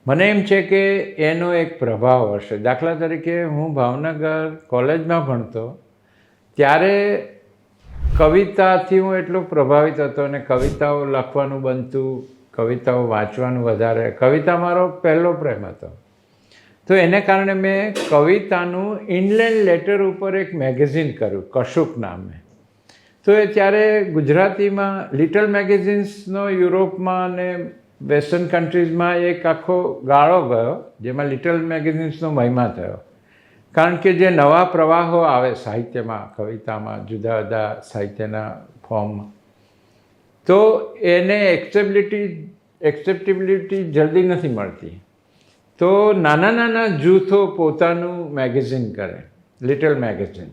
મને એમ છે કે એનો એક પ્રભાવ હશે. દાખલા તરીકે હું ભાવનગર કોલેજમાં ભણતો ત્યારે કવિતાથી હું એટલો પ્રભાવિત હતો અને કવિતાઓ લખવાનું બનતું, કવિતાઓ વાંચવાનું વધારે. કવિતા મારો પહેલો પ્રેમ હતો. તો એને કારણે મેં કવિતાનું ઇનલેન્ડ લેટર ઉપર એક મેગેઝિન કર્યું, કશુક નામે. તો એ ત્યારે ગુજરાતીમાં લિટલ મેગેઝિન્સનો યુરોપમાં અને વેસ્ટર્ન કન્ટ્રીઝમાં એક આખો ગાળો ગયો, જેમાં લિટલ મેગેઝિન્સનો મહિમા થયો. કારણ કે જે નવા પ્રવાહો આવે સાહિત્યમાં, કવિતામાં, જુદા જુદા સાહિત્યના ફોર્મમાં, તો એને એક્સેપ્ટેબિલિટી જલ્દી નથી મળતી. તો નાના નાના જૂથો પોતાનું મેગેઝિન કરે, લિટલ મેગેઝિન.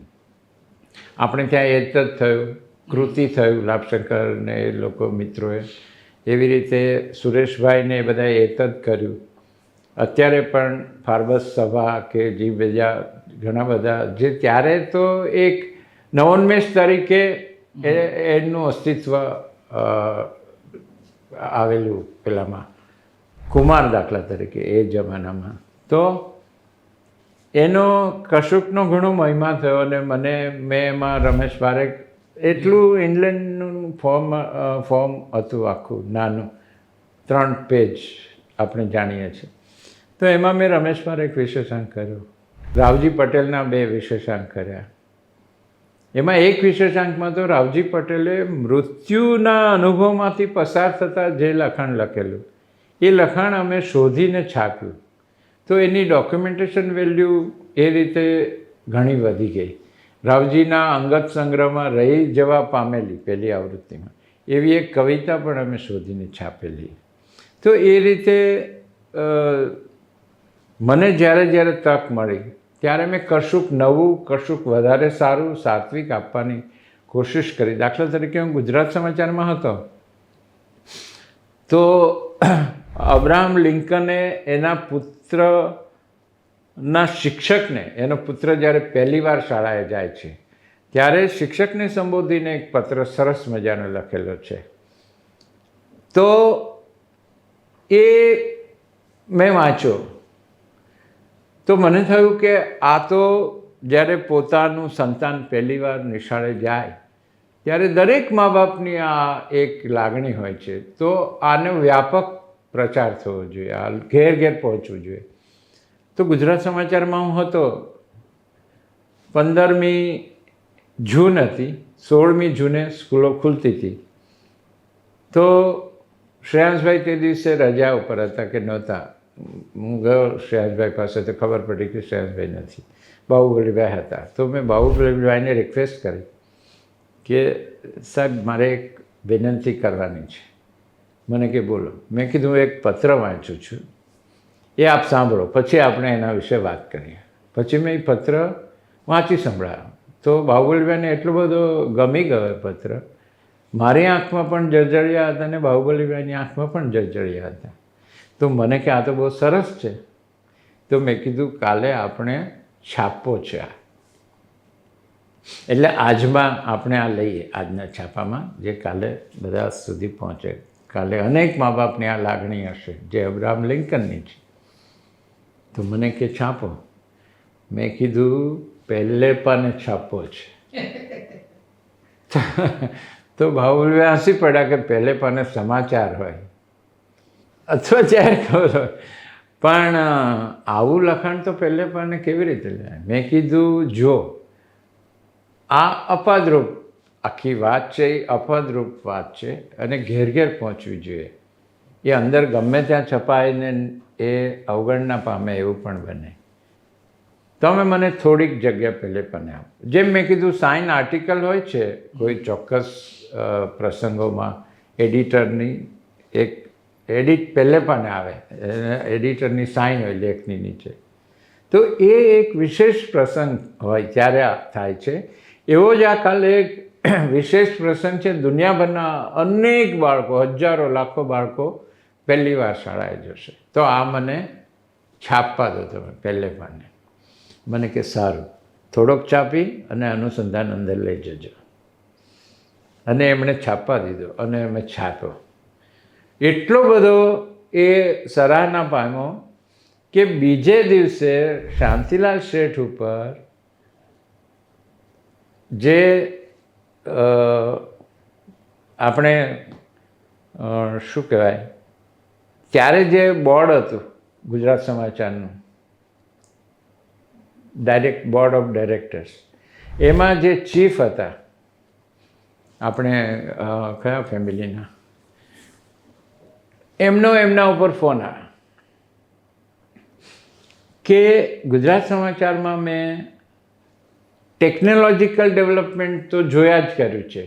આપણે ત્યાં એ જ થયું, કૃતિ થયું, લાભશંકર ને એ લોકો મિત્રોએ. એવી રીતે સુરેશભાઈને એ બધાએ એ જ કર્યું. અત્યારે પણ ફાર્બસ સભા કે જે બીજા ઘણા બધા, જે ત્યારે તો એક નવોન્મેષ તરીકે એનું અસ્તિત્વ આવેલું પેલામાં, કુમાર દાખલા તરીકે એ જમાનામાં. તો એનો કશુકનો ઘણો મહિમા થયો અને મેં એમાં રમેશ પારેખ, એટલું ઇંગ્લેન્ડનું ફોર્મ હતું આખું નાનું, 3 પેજ આપણે જાણીએ છીએ. તો એમાં મેં રમેશ પારેખ વિશેષાંક કર્યો, રાવજી પટેલના 2 વિશેષાંક કર્યા. એમાં એક વિશેષાંકમાં તો રાવજી પટેલે મૃત્યુના અનુભવમાંથી પસાર થતાં જે લખાણ લખેલું, એ લખાણ અમે શોધીને છાપ્યું. તો એની ડોક્યુમેન્ટેશન વેલ્યુ એ રીતે ઘણી વધી ગઈ. રાવજીના અંગત સંગ્રહમાં રહી જવા પામેલી પહેલી આવૃત્તિમાં એવી એક કવિતા પણ અમે શોધીને છાપેલી. તો એ રીતે મને જ્યારે જ્યારે તક મળી ત્યારે મેં કશુંક નવું, કશુંક વધારે સારું, સાત્વિક આપવાની કોશિશ કરી. દાખલા તરીકે હું ગુજરાત સમાચારમાં હતો તો અબ્રાહમ લિંકને એના પુત્રના શિક્ષકને, એનો પુત્ર જ્યારે પહેલી વાર શાળાએ જાય છે ત્યારે શિક્ષકને સંબોધીને એક પત્ર સરસ મજાનો લખેલો છે. તો એ મેં વાંચ્યો તો મને થયું કે આ તો જ્યારે પોતાનું સંતાન પહેલી વાર નિશાળે જાય ત્યારે દરેક મા બાપની આ એક લાગણી હોય છે. તો આનો વ્યાપક પ્રચાર થવો જોઈએ, આ ઘેર ઘેર પહોંચવું જોઈએ. તો ગુજરાત સમાચારમાં હું હતો, 15મી જૂન હતી, 16મી જૂને સ્કૂલો ખુલતી હતી. તો શ્રેયાંશભાઈ તે દિવસે રજા ઉપર હતા કે નહોતા. હું ગયો શ્રેયાંશભાઈ પાસે તો ખબર પડી કે શ્રેયાંશભાઈ નથી, બાહુબલીભાઈ હતા. તો મેં બાહુબલીભાઈને રિક્વેસ્ટ કરી કે સાહેબ મારે એક વિનંતી કરવાની છે. મને કે બોલો. મેં કીધું એક પત્ર વાંચું છું, એ આપ સાંભળો, પછી આપણે એના વિશે વાત કરીએ. પછી મેં એ પત્ર વાંચી સંભળાયો. તો બાહુબલીભાઈને એટલો બધો ગમી ગયો એ પત્ર. મારી આંખમાં પણ જળજળિયા હતા અને બાહુબલીભાઈની આંખમાં પણ જળજળિયા હતા. તો મને કે આ તો બહુ સરસ છે. તો મેં કીધું કાલે આપણે છાપવો છે આ, એટલે આજમાં આપણે આ લઈએ, આજના છાપામાં, જે કાલે બધા સુધી પહોંચે. કાલે અનેક મા બાપની આ લાગણી હશે જે અબ્રાહમ લિંકનની છે. તો મને કે છાપો. મેં કીધું પહેલે પાને છાપવો છે. તો બાહુબલીભાઈ હસી પડ્યા કે પહેલે પાને સમાચાર હોય અથવા જ્યારે ખબર હોય, પણ આવું લખાણ તો પહેલે પાને કેવી રીતે લે? મેં કીધું જો આ અપવાદરૂપ આખી વાત છે, એ અપવાદરૂપ વાત છે અને ઘેર ઘેર પહોંચવી જોઈએ. એ અંદર ગમે ત્યાં છપાઈને એ અવગણના પામે એવું પણ બને. તમે મને થોડીક જગ્યા પહેલે પણ આપો. જેમ મેં કીધું સાઇન આર્ટિકલ હોય છે કોઈ ચોક્કસ પ્રસંગોમાં, એડિટરની એક એડિટ પહેલે પણ આવે, એડિટરની સાઇન હોય લેખની નીચે. તો એ એક વિશેષ પ્રસંગ હોય ત્યારે આ થાય છે. એવો જ આ કાલે એક વિશેષ પ્રસંગ છે. દુનિયાભરના અનેક બાળકો, હજારો લાખો બાળકો પહેલી વાર શાળાએ જશે. તો આ મને છાપવા દો તમે પહેલે પાને. મને કે સારું, થોડોક છાપી અને અનુસંધાન અંદર લઈ જજો. અને એમણે છાપવા દીધો અને અમે છાપ્યો. એટલો બધો એ સરાહના પામ્યો કે બીજે દિવસે શાંતિલાલ શેઠ ઉપર જે આપણે શું કહેવાય, ત્યારે જે બોર્ડ હતું ગુજરાત સમાચારનું, બોર્ડ ઓફ ડાયરેક્ટર્સ, એમાં જે ચીફ હતા આપણે કયા ફેમિલીના, એમના ઉપર ફોન આવ્યો કે ગુજરાત સમાચારમાં મેં ટેકનોલોજીકલ ડેવલપમેન્ટ તો જોયા જ કર્યું છે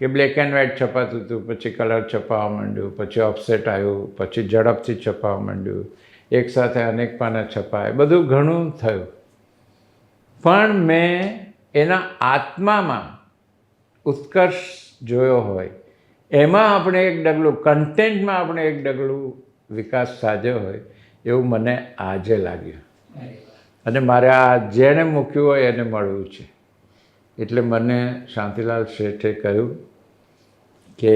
કે બ્લેક એન્ડ વ્હાઇટ છપાતું હતું, પછી કલર છપાવવા માંડ્યું, પછી ઓફસેટ આવ્યું, પછી ઝડપથી છપાવવા માંડ્યું, એકસાથે અનેક પાના છપાય, બધું ઘણું થયું. પણ મેં એના આત્મામાં ઉત્કર્ષ જોયો હોય, એમાં આપણે એક ડગલું, કન્ટેન્ટમાં આપણે એક ડગલું વિકાસ સાધ્યો હોય એવું મને આજે લાગ્યું. અને મારે આ જેણે મૂક્યું હોય એને મળવું છે. એટલે મને શાંતિલાલ શેઠે કહ્યું કે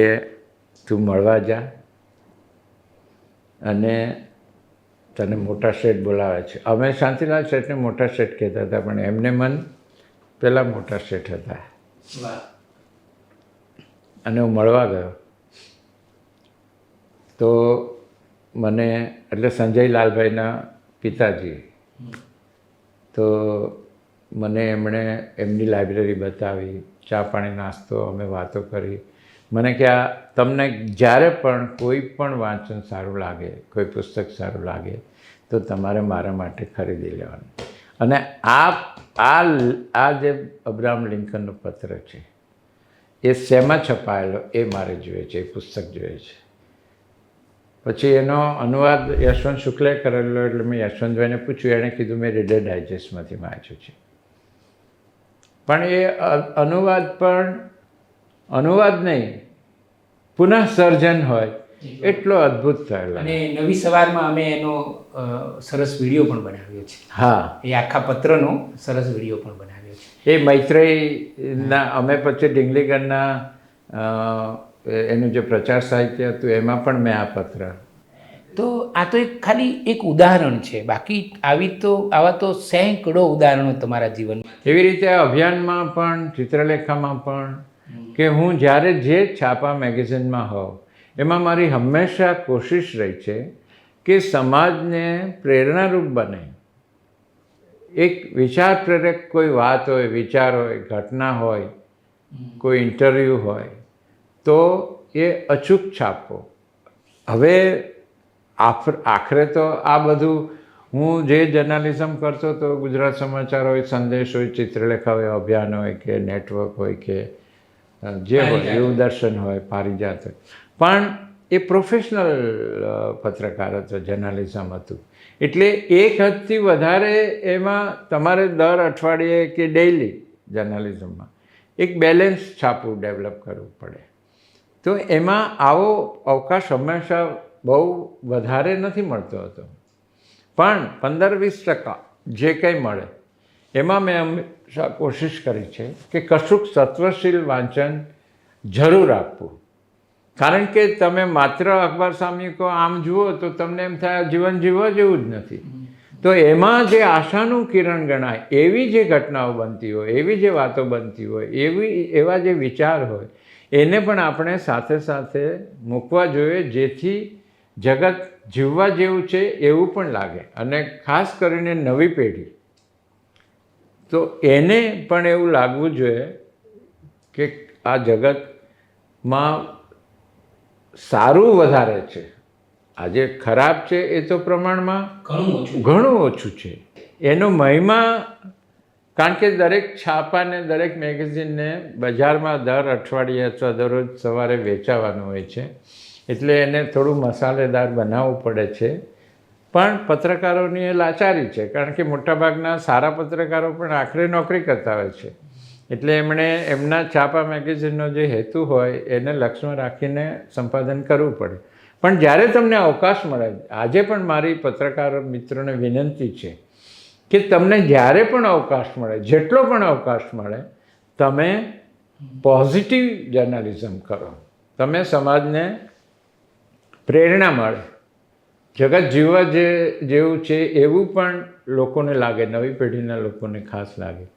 તું મળવા જા અને તને મોટા શેઠ બોલાવે છે. અમે શાંતિલાલ શેઠને મોટા શેઠ કહેતા હતા, પણ એમને મન પેલા મોટા શેઠ હતા. અને હું મળવા ગયો તો મને, એટલે સંજય લાલભાઈના પિતાજી, તો મને એમણે એમની લાઇબ્રેરી બતાવી, ચા પાણી નાસ્તો, અમે વાતો કરી. મને કે આ તમને જ્યારે પણ કોઈ પણ વાંચન સારું લાગે, કોઈ પુસ્તક સારું લાગે તો તમારે મારા માટે ખરીદી લેવાનું. અને આ જે અબ્રાહમ લિંકનનો પત્ર છે એ શેમાં છપાયેલો એ મારે જોઈએ છે, એ પુસ્તક જોઈએ છે. પછી એનો અનુવાદ યશવંત શુક્લે કરેલો, એટલે મેં યશવંતભાઈને પૂછ્યું. એણે કીધું મેં રીડર ડાયજેસ્ટમાંથી વાંચ્યું છે. પણ એ અનુવાદ નહીં, પુનઃ સર્જન હોય એટલો અદ્ભુત થયેલો. અને નવી સવારમાં અમે એનો સરસ વિડીયો પણ બનાવ્યો છે. હા, એ આખા પત્રનો સરસ વિડીયો પણ બનાવ્યો છે. એ મૈત્રેયના, અમે પછી ડિંગલીગઢના એનું જે પ્રચાર સાહિત્ય હતું એમાં પણ મેં આ પત્ર. તો આ તો ખાલી એક ઉદાહરણ છે. બાકી આવા તો સેંકડો ઉદાહરણો તમારા જીવનમાં. એવી રીતે આ અભિયાનમાં પણ, ચિત્રલેખામાં પણ, કે હું જ્યારે જે છાપા મેગેઝિનમાં હોઉં એમાં મારી હંમેશા કોશિશ રહી છે કે સમાજને પ્રેરણારૂપ બને. એક વિચાર પ્રેરક કોઈ વાત હોય, વિચાર હોય, ઘટના હોય, કોઈ ઇન્ટરવ્યૂ હોય તો એ અચૂક છાપો. હવે આખરે તો આ બધું હું જે જર્નાલિઝમ કરતો હતો, ગુજરાત સમાચાર હોય, સંદેશ હોય, ચિત્રલેખા હોય, અભિયાન હોય કે નેટવર્ક હોય કે જે હોય, યુવદર્શન હોય, પારિજાત હોય, પણ એ પ્રોફેશનલ પત્રકાર હતો, જર્નાલિઝમ હતું. એટલે એક હદથી વધારે એમાં તમારે દર અઠવાડિયે કે ડેઇલી જર્નાલિઝમમાં એક બેલેન્સ છાપવું ડેવલપ કરવું પડે. તો એમાં આવો અવકાશ હંમેશા બહુ વધારે નથી મળતો હતો, પણ 15-20% જે કંઈ મળે એમાં મેં હંમેશા કોશિશ કરી છે કે કશુંક સત્વશીલ વાંચન જરૂર આપવું. કારણ કે તમે માત્ર અખબાર સામયિકો આમ જુઓ તો તમને એમ થાય જીવન જીવવા જેવું જ નથી. તો એમાં જે આશાનું કિરણ ગણાય એવી જે ઘટનાઓ બનતી હોય, એવી જે વાતો બનતી હોય, એવા જે વિચાર હોય, એને પણ આપણે સાથે સાથે મૂકવા જોઈએ, જેથી જગત જીવવા જેવું છે એવું પણ લાગે. અને ખાસ કરીને નવી પેઢી, તો એને પણ એવું લાગવું જોઈએ કે આ જગતમાં સારું વધારે છે. આજે ખરાબ છે એ તો પ્રમાણમાં ઘણું ઓછું છે. એનો મહિમા, કારણ કે દરેક છાપાને, દરેક મેગેઝિનને બજારમાં દર અઠવાડિયે અથવા દરરોજ સવારે વેચાવાનું હોય છે. એટલે એને થોડું મસાલેદાર બનાવવું પડે છે. પણ પત્રકારોની એ લાચારી છે, કારણ કે મોટાભાગના સારા પત્રકારો પણ આખરે નોકરી કરતા હોય છે. એટલે એમણે એમના છાપા મેગેઝિનનો જે હેતુ હોય એને લક્ષ્યમાં રાખીને સંપાદન કરવું પડે. પણ જ્યારે તમને અવકાશ મળે, આજે પણ મારી પત્રકાર મિત્રોને વિનંતી છે કે તમને જ્યારે પણ અવકાશ મળે, જેટલો પણ અવકાશ મળે, તમે પોઝિટિવ જર્નલિઝમ કરો. તમે સમાજને પ્રેરણા મળે, જગત જીવવા જેવું છે એવું પણ લોકોને લાગે, નવી પેઢીના લોકોને ખાસ લાગે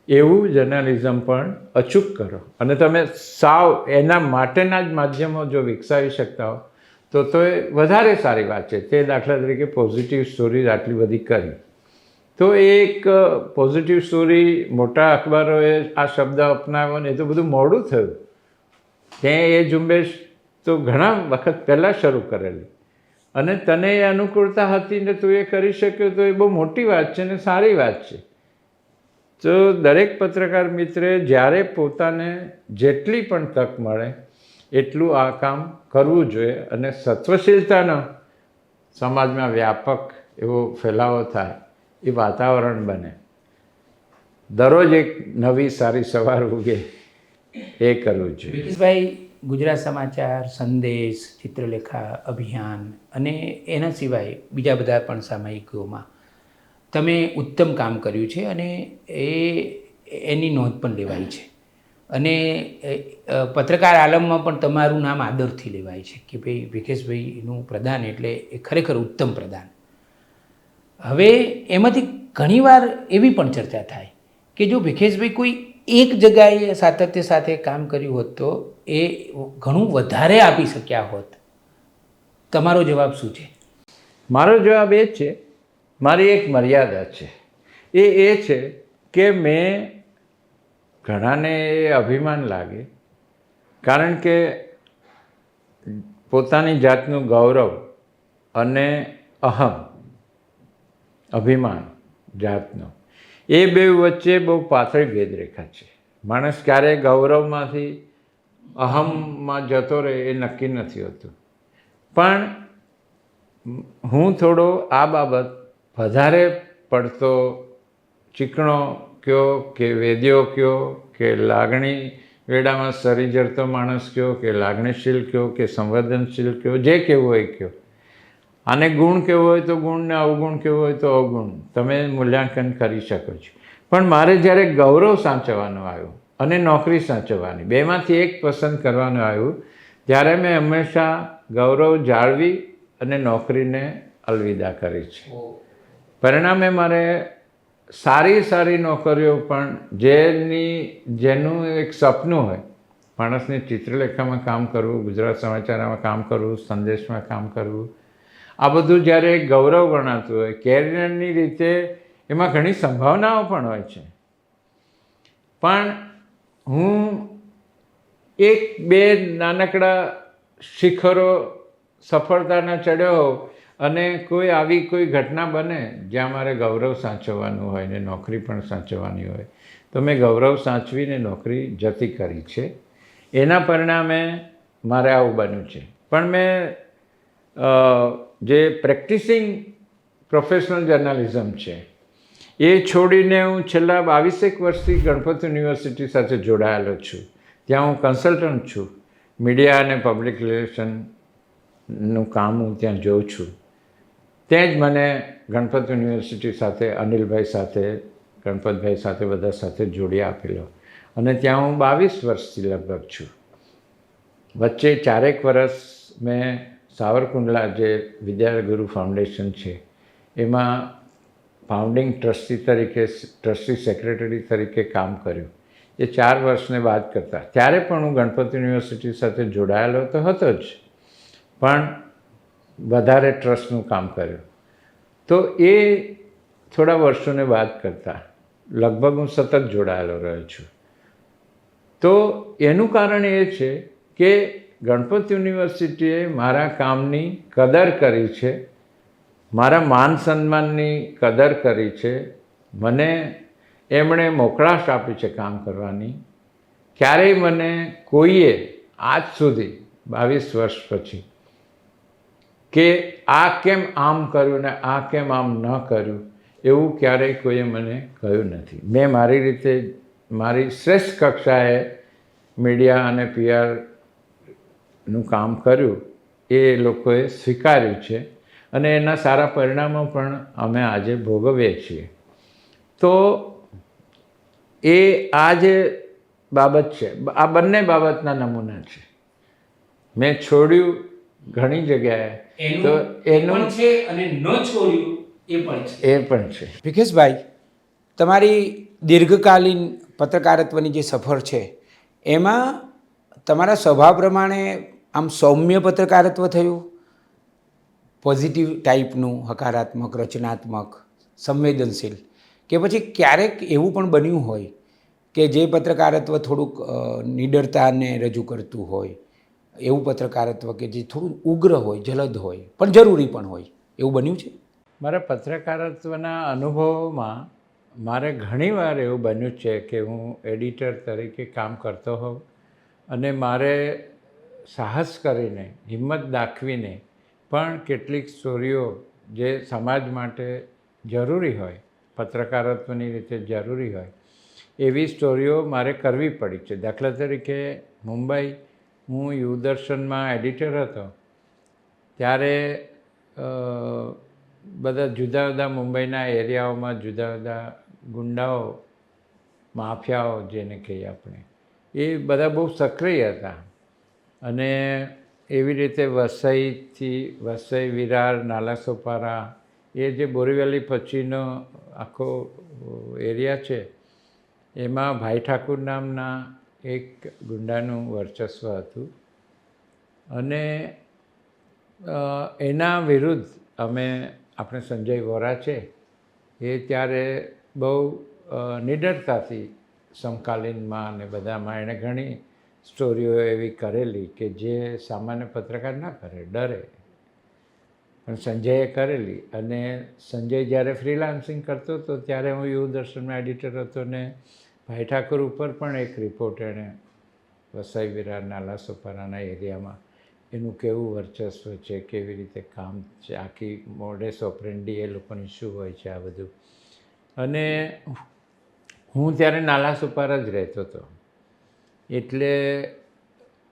એવું જર્નલિઝમ પણ અચૂક કરો. અને તમે સાવ એના માટેના જ માધ્યમો જો વિકસાવી શકતા હો તો એ વધારે સારી વાત છે. તે દાખલા તરીકે પોઝિટિવ સ્ટોરીઝ આટલી બધી કરી, તો એ એક પોઝિટિવ સ્ટોરી મોટા અખબારોએ આ શબ્દ અપનાવ્યો ને એ તો બધું મોડું થયું. ત્યાં એ ઝુંબેશ તો ઘણા વખત પહેલાં શરૂ કરેલી, અને તને એ અનુકૂળતા હતી ને તું એ કરી શક્યો તો એ બહુ મોટી વાત છે ને સારી વાત છે. તો દરેક પત્રકાર મિત્રે જ્યારે પોતાને જેટલી પણ તક મળે એટલું આ કામ કરવું જોઈએ, અને સત્વશીલતાનો સમાજમાં વ્યાપક એવો ફેલાવો થાય, એ વાતાવરણ બને, દરરોજ એક નવી સારી સવાર ઉગે, એ કરવું જોઈએ. વિકેશભાઈ, ગુજરાત સમાચાર, સંદેશ, ચિત્રલેખા, અભિયાન અને એના સિવાય બીજા બધા પણ સામયિકોમાં તમે ઉત્તમ કામ કર્યું છે, અને એની નોંધ પણ લેવાય છે. અને પત્રકાર આલમમાં પણ તમારું નામ આદરથી લેવાય છે કે ભાઈ વિકેશભાઈનું પ્રદાન એટલે એ ખરેખર ઉત્તમ પ્રદાન. હવે એમાંથી ઘણીવાર એવી પણ ચર્ચા થાય કે જો વિકેશભાઈ કોઈ એક જગ્યાએ સાતત્ય સાથે કામ કર્યું હોત તો એ ઘણું વધારે આપી શક્યા હોત. તમારો જવાબ શું છે? મારો જવાબ એ છે, મારી એક મર્યાદા છે. એ છે કે મેં, ઘણાને એ અભિમાન લાગે, કારણ કે પોતાની જાતનું ગૌરવ અને અહમ, અભિમાન જાતનો, એ બે વચ્ચે બહુ પાતળી ભેદરેખા છે. માણસ ક્યારેય ગૌરવમાંથી અહમમાં જતો રહે એ નક્કી નથી હોતું. પણ હું થોડો આ બાબત વધારે પડતો ચીકણો કયો કે વેદ્યો કયો કે લાગણી વેડામાં સરી જડતો માણસ કયો કે લાગણીશીલ કયો કે સંવેદનશીલ કયો, જે કહેવું હોય કયો. આને ગુણ કહેવો હોય તો ગુણ, ને અવગુણ કહેવો હોય તો અવગુણ, તમે મૂલ્યાંકન કરી શકો છો. પણ મારે જ્યારે ગૌરવ સાચવવાનું આવ્યું અને નોકરી સાચવવાની, બેમાંથી એક પસંદ કરવાનું આવ્યું, ત્યારે મેં હંમેશા ગૌરવ જાળવી અને નોકરીને અલવિદા કરી છે. પરિણામે મારે સારી નોકરીઓ પણ જેનું એક સપનું હોય, માણસને ચિત્રલેખામાં કામ કરવું, ગુજરાત સમાચારમાં કામ કરવું, સંદેશમાં કામ કરવું, આ બધું જ્યારે એક ગૌરવ ગણાતું હોય, કેરિયરની રીતે એમાં ઘણી સંભાવનાઓ પણ હોય છે. પણ હું એક બે નાનકડા શિખરો સફળતાના ચડ્યો હોઉં અને કોઈ ઘટના બને જ્યાં મારે ગૌરવ સાચવવાનું હોય ને નોકરી પણ સાચવવાની હોય, તો મેં ગૌરવ સાચવીને નોકરી જતી કરી છે. એના પરિણામે મારે આવું બન્યું છે. પણ મેં જે પ્રેક્ટિસિંગ પ્રોફેશનલ જર્નલિઝમ છે એ છોડીને હું છેલ્લા 22 વર્ષથી ગણપત યુનિવર્સિટી સાથે જોડાયેલો છું. ત્યાં હું કન્સલ્ટન્ટ છું. મીડિયા અને પબ્લિક રિલેશનનું કામ હું ત્યાં જોઉં છું. ત્યાં જ મને ગણપત યુનિવર્સિટી સાથે, અનિલભાઈ સાથે, ગણપતભાઈ સાથે, બધા સાથે જોડી આપેલો, અને ત્યાં હું 22 વર્ષથી લગભગ છું. વચ્ચે 4 વર્ષ મેં સાવરકુંડલા જે વિદ્યાગુરુ ફાઉન્ડેશન છે એમાં ફાઉન્ડિંગ ટ્રસ્ટી સેક્રેટરી તરીકે કામ કર્યું. એ 4 વર્ષને બાદ કરતાં ત્યારે પણ હું ગણપત યુનિવર્સિટી સાથે જોડાયેલો તો હતો જ, પણ વધારે ટ્રસ્ટનું કામ કર્યું. તો એ થોડા વર્ષોને બાદ કરતાં લગભગ હું સતત જોડાયેલો રહ્યો છું. તો એનું કારણ એ છે કે ગણપત યુનિવર્સિટીએ મારા કામની કદર કરી છે, મારા માન સન્માનની કદર કરી છે, મને એમણે મોકળાશ આપી છે કામ કરવાની. ક્યારેય મને કોઈએ આજ સુધી 22 વર્ષ પછી કે આ કેમ આમ કર્યું ને આ કેમ આમ ન કર્યું, એવું ક્યારેય કોઈએ મને કહ્યું નથી. મેં મારી રીતે મારી શ્રેષ્ઠ કક્ષાએ મીડિયા અને પીઆરનું કામ કર્યું, એ લોકોએ સ્વીકાર્યું છે અને એના સારા પરિણામો પણ અમે આજે ભોગવીએ છીએ. તો એ આ જે બાબત છે, આ બંને બાબતના નમૂના છે. મેં છોડ્યું ઘણી જગ્યાએ, તો એનું છે અને ન છોડ્યું એ પણ છે. એ પણ છે. વિકેશભાઈ, તમારી દીર્ઘકાલીન પત્રકારત્વની જે સફર છે એમાં તમારા સ્વભાવ પ્રમાણે આમ સૌમ્ય પત્રકારત્વ થયું, પોઝિટિવ ટાઈપનું, હકારાત્મક, રચનાત્મક, સંવેદનશીલ, કે પછી ક્યારેક એવું પણ બન્યું હોય કે જે પત્રકારત્વ થોડુંક નિડરતાને રજૂ કરતું હોય, એવું પત્રકારત્વ કે જે થોડું ઉગ્ર હોય, જલદ હોય, પણ જરૂરી પણ હોય, એવું બન્યું છે? મારા પત્રકારત્વના અનુભવોમાં મારે ઘણીવાર એવું બન્યું છે કે હું એડિટર તરીકે કામ કરતો હોઉં અને મારે સાહસ કરીને, હિંમત દાખવીને પણ કેટલીક સ્ટોરીઓ જે સમાજ માટે જરૂરી હોય, પત્રકારત્વની રીતે જરૂરી હોય, એવી સ્ટોરીઓ મારે કરવી પડી છે. દાખલા તરીકે મુંબઈ, હું યુવદર્શનમાં એડિટર હતો ત્યારે બધા જુદા જુદા મુંબઈના એરિયાઓમાં જુદા જુદા ગુંડાઓ, માફિયાઓ જેને કહીએ આપણે, એ બધા બહુ સક્રિય હતા અને એવી રીતે વસઈ, વિરાર, નાલાસોપારા, એ જે બોરીવલી પછીનો આખો એરિયા છે, એમાં ભાઈ ઠાકુર નામના એક ગુંડાનું વર્ચસ્વ હતું અને એના વિરુદ્ધ આપણે સંજય વોરા છે એ ત્યારે બહુ નિડરતાથી સમકાલીનમાં અને બધામાં એણે ઘણી સ્ટોરીઓ એવી કરેલી કે જે સામાન્ય પત્રકાર ના કરે, ડરે, પણ સંજયે કરેલી. અને સંજય જ્યારે ફ્રીલાન્સિંગ કરતો હતો ત્યારે હું યુવદર્શનમાં એડિટર હતો ને ભાઈ ઠાકુર ઉપર પણ એક રિપોર્ટ એણે વસઈ, વિરાર, નાલાસોપારાના એરિયામાં એનું કેવું વર્ચસ્વ છે, કેવી રીતે કામ છે, આખી મોડેસ ઓપરેન્ડી એ લોકોની શું હોય છે, આ બધું. અને હું ત્યારે નાલાસોપારા જ રહેતો હતો એટલે,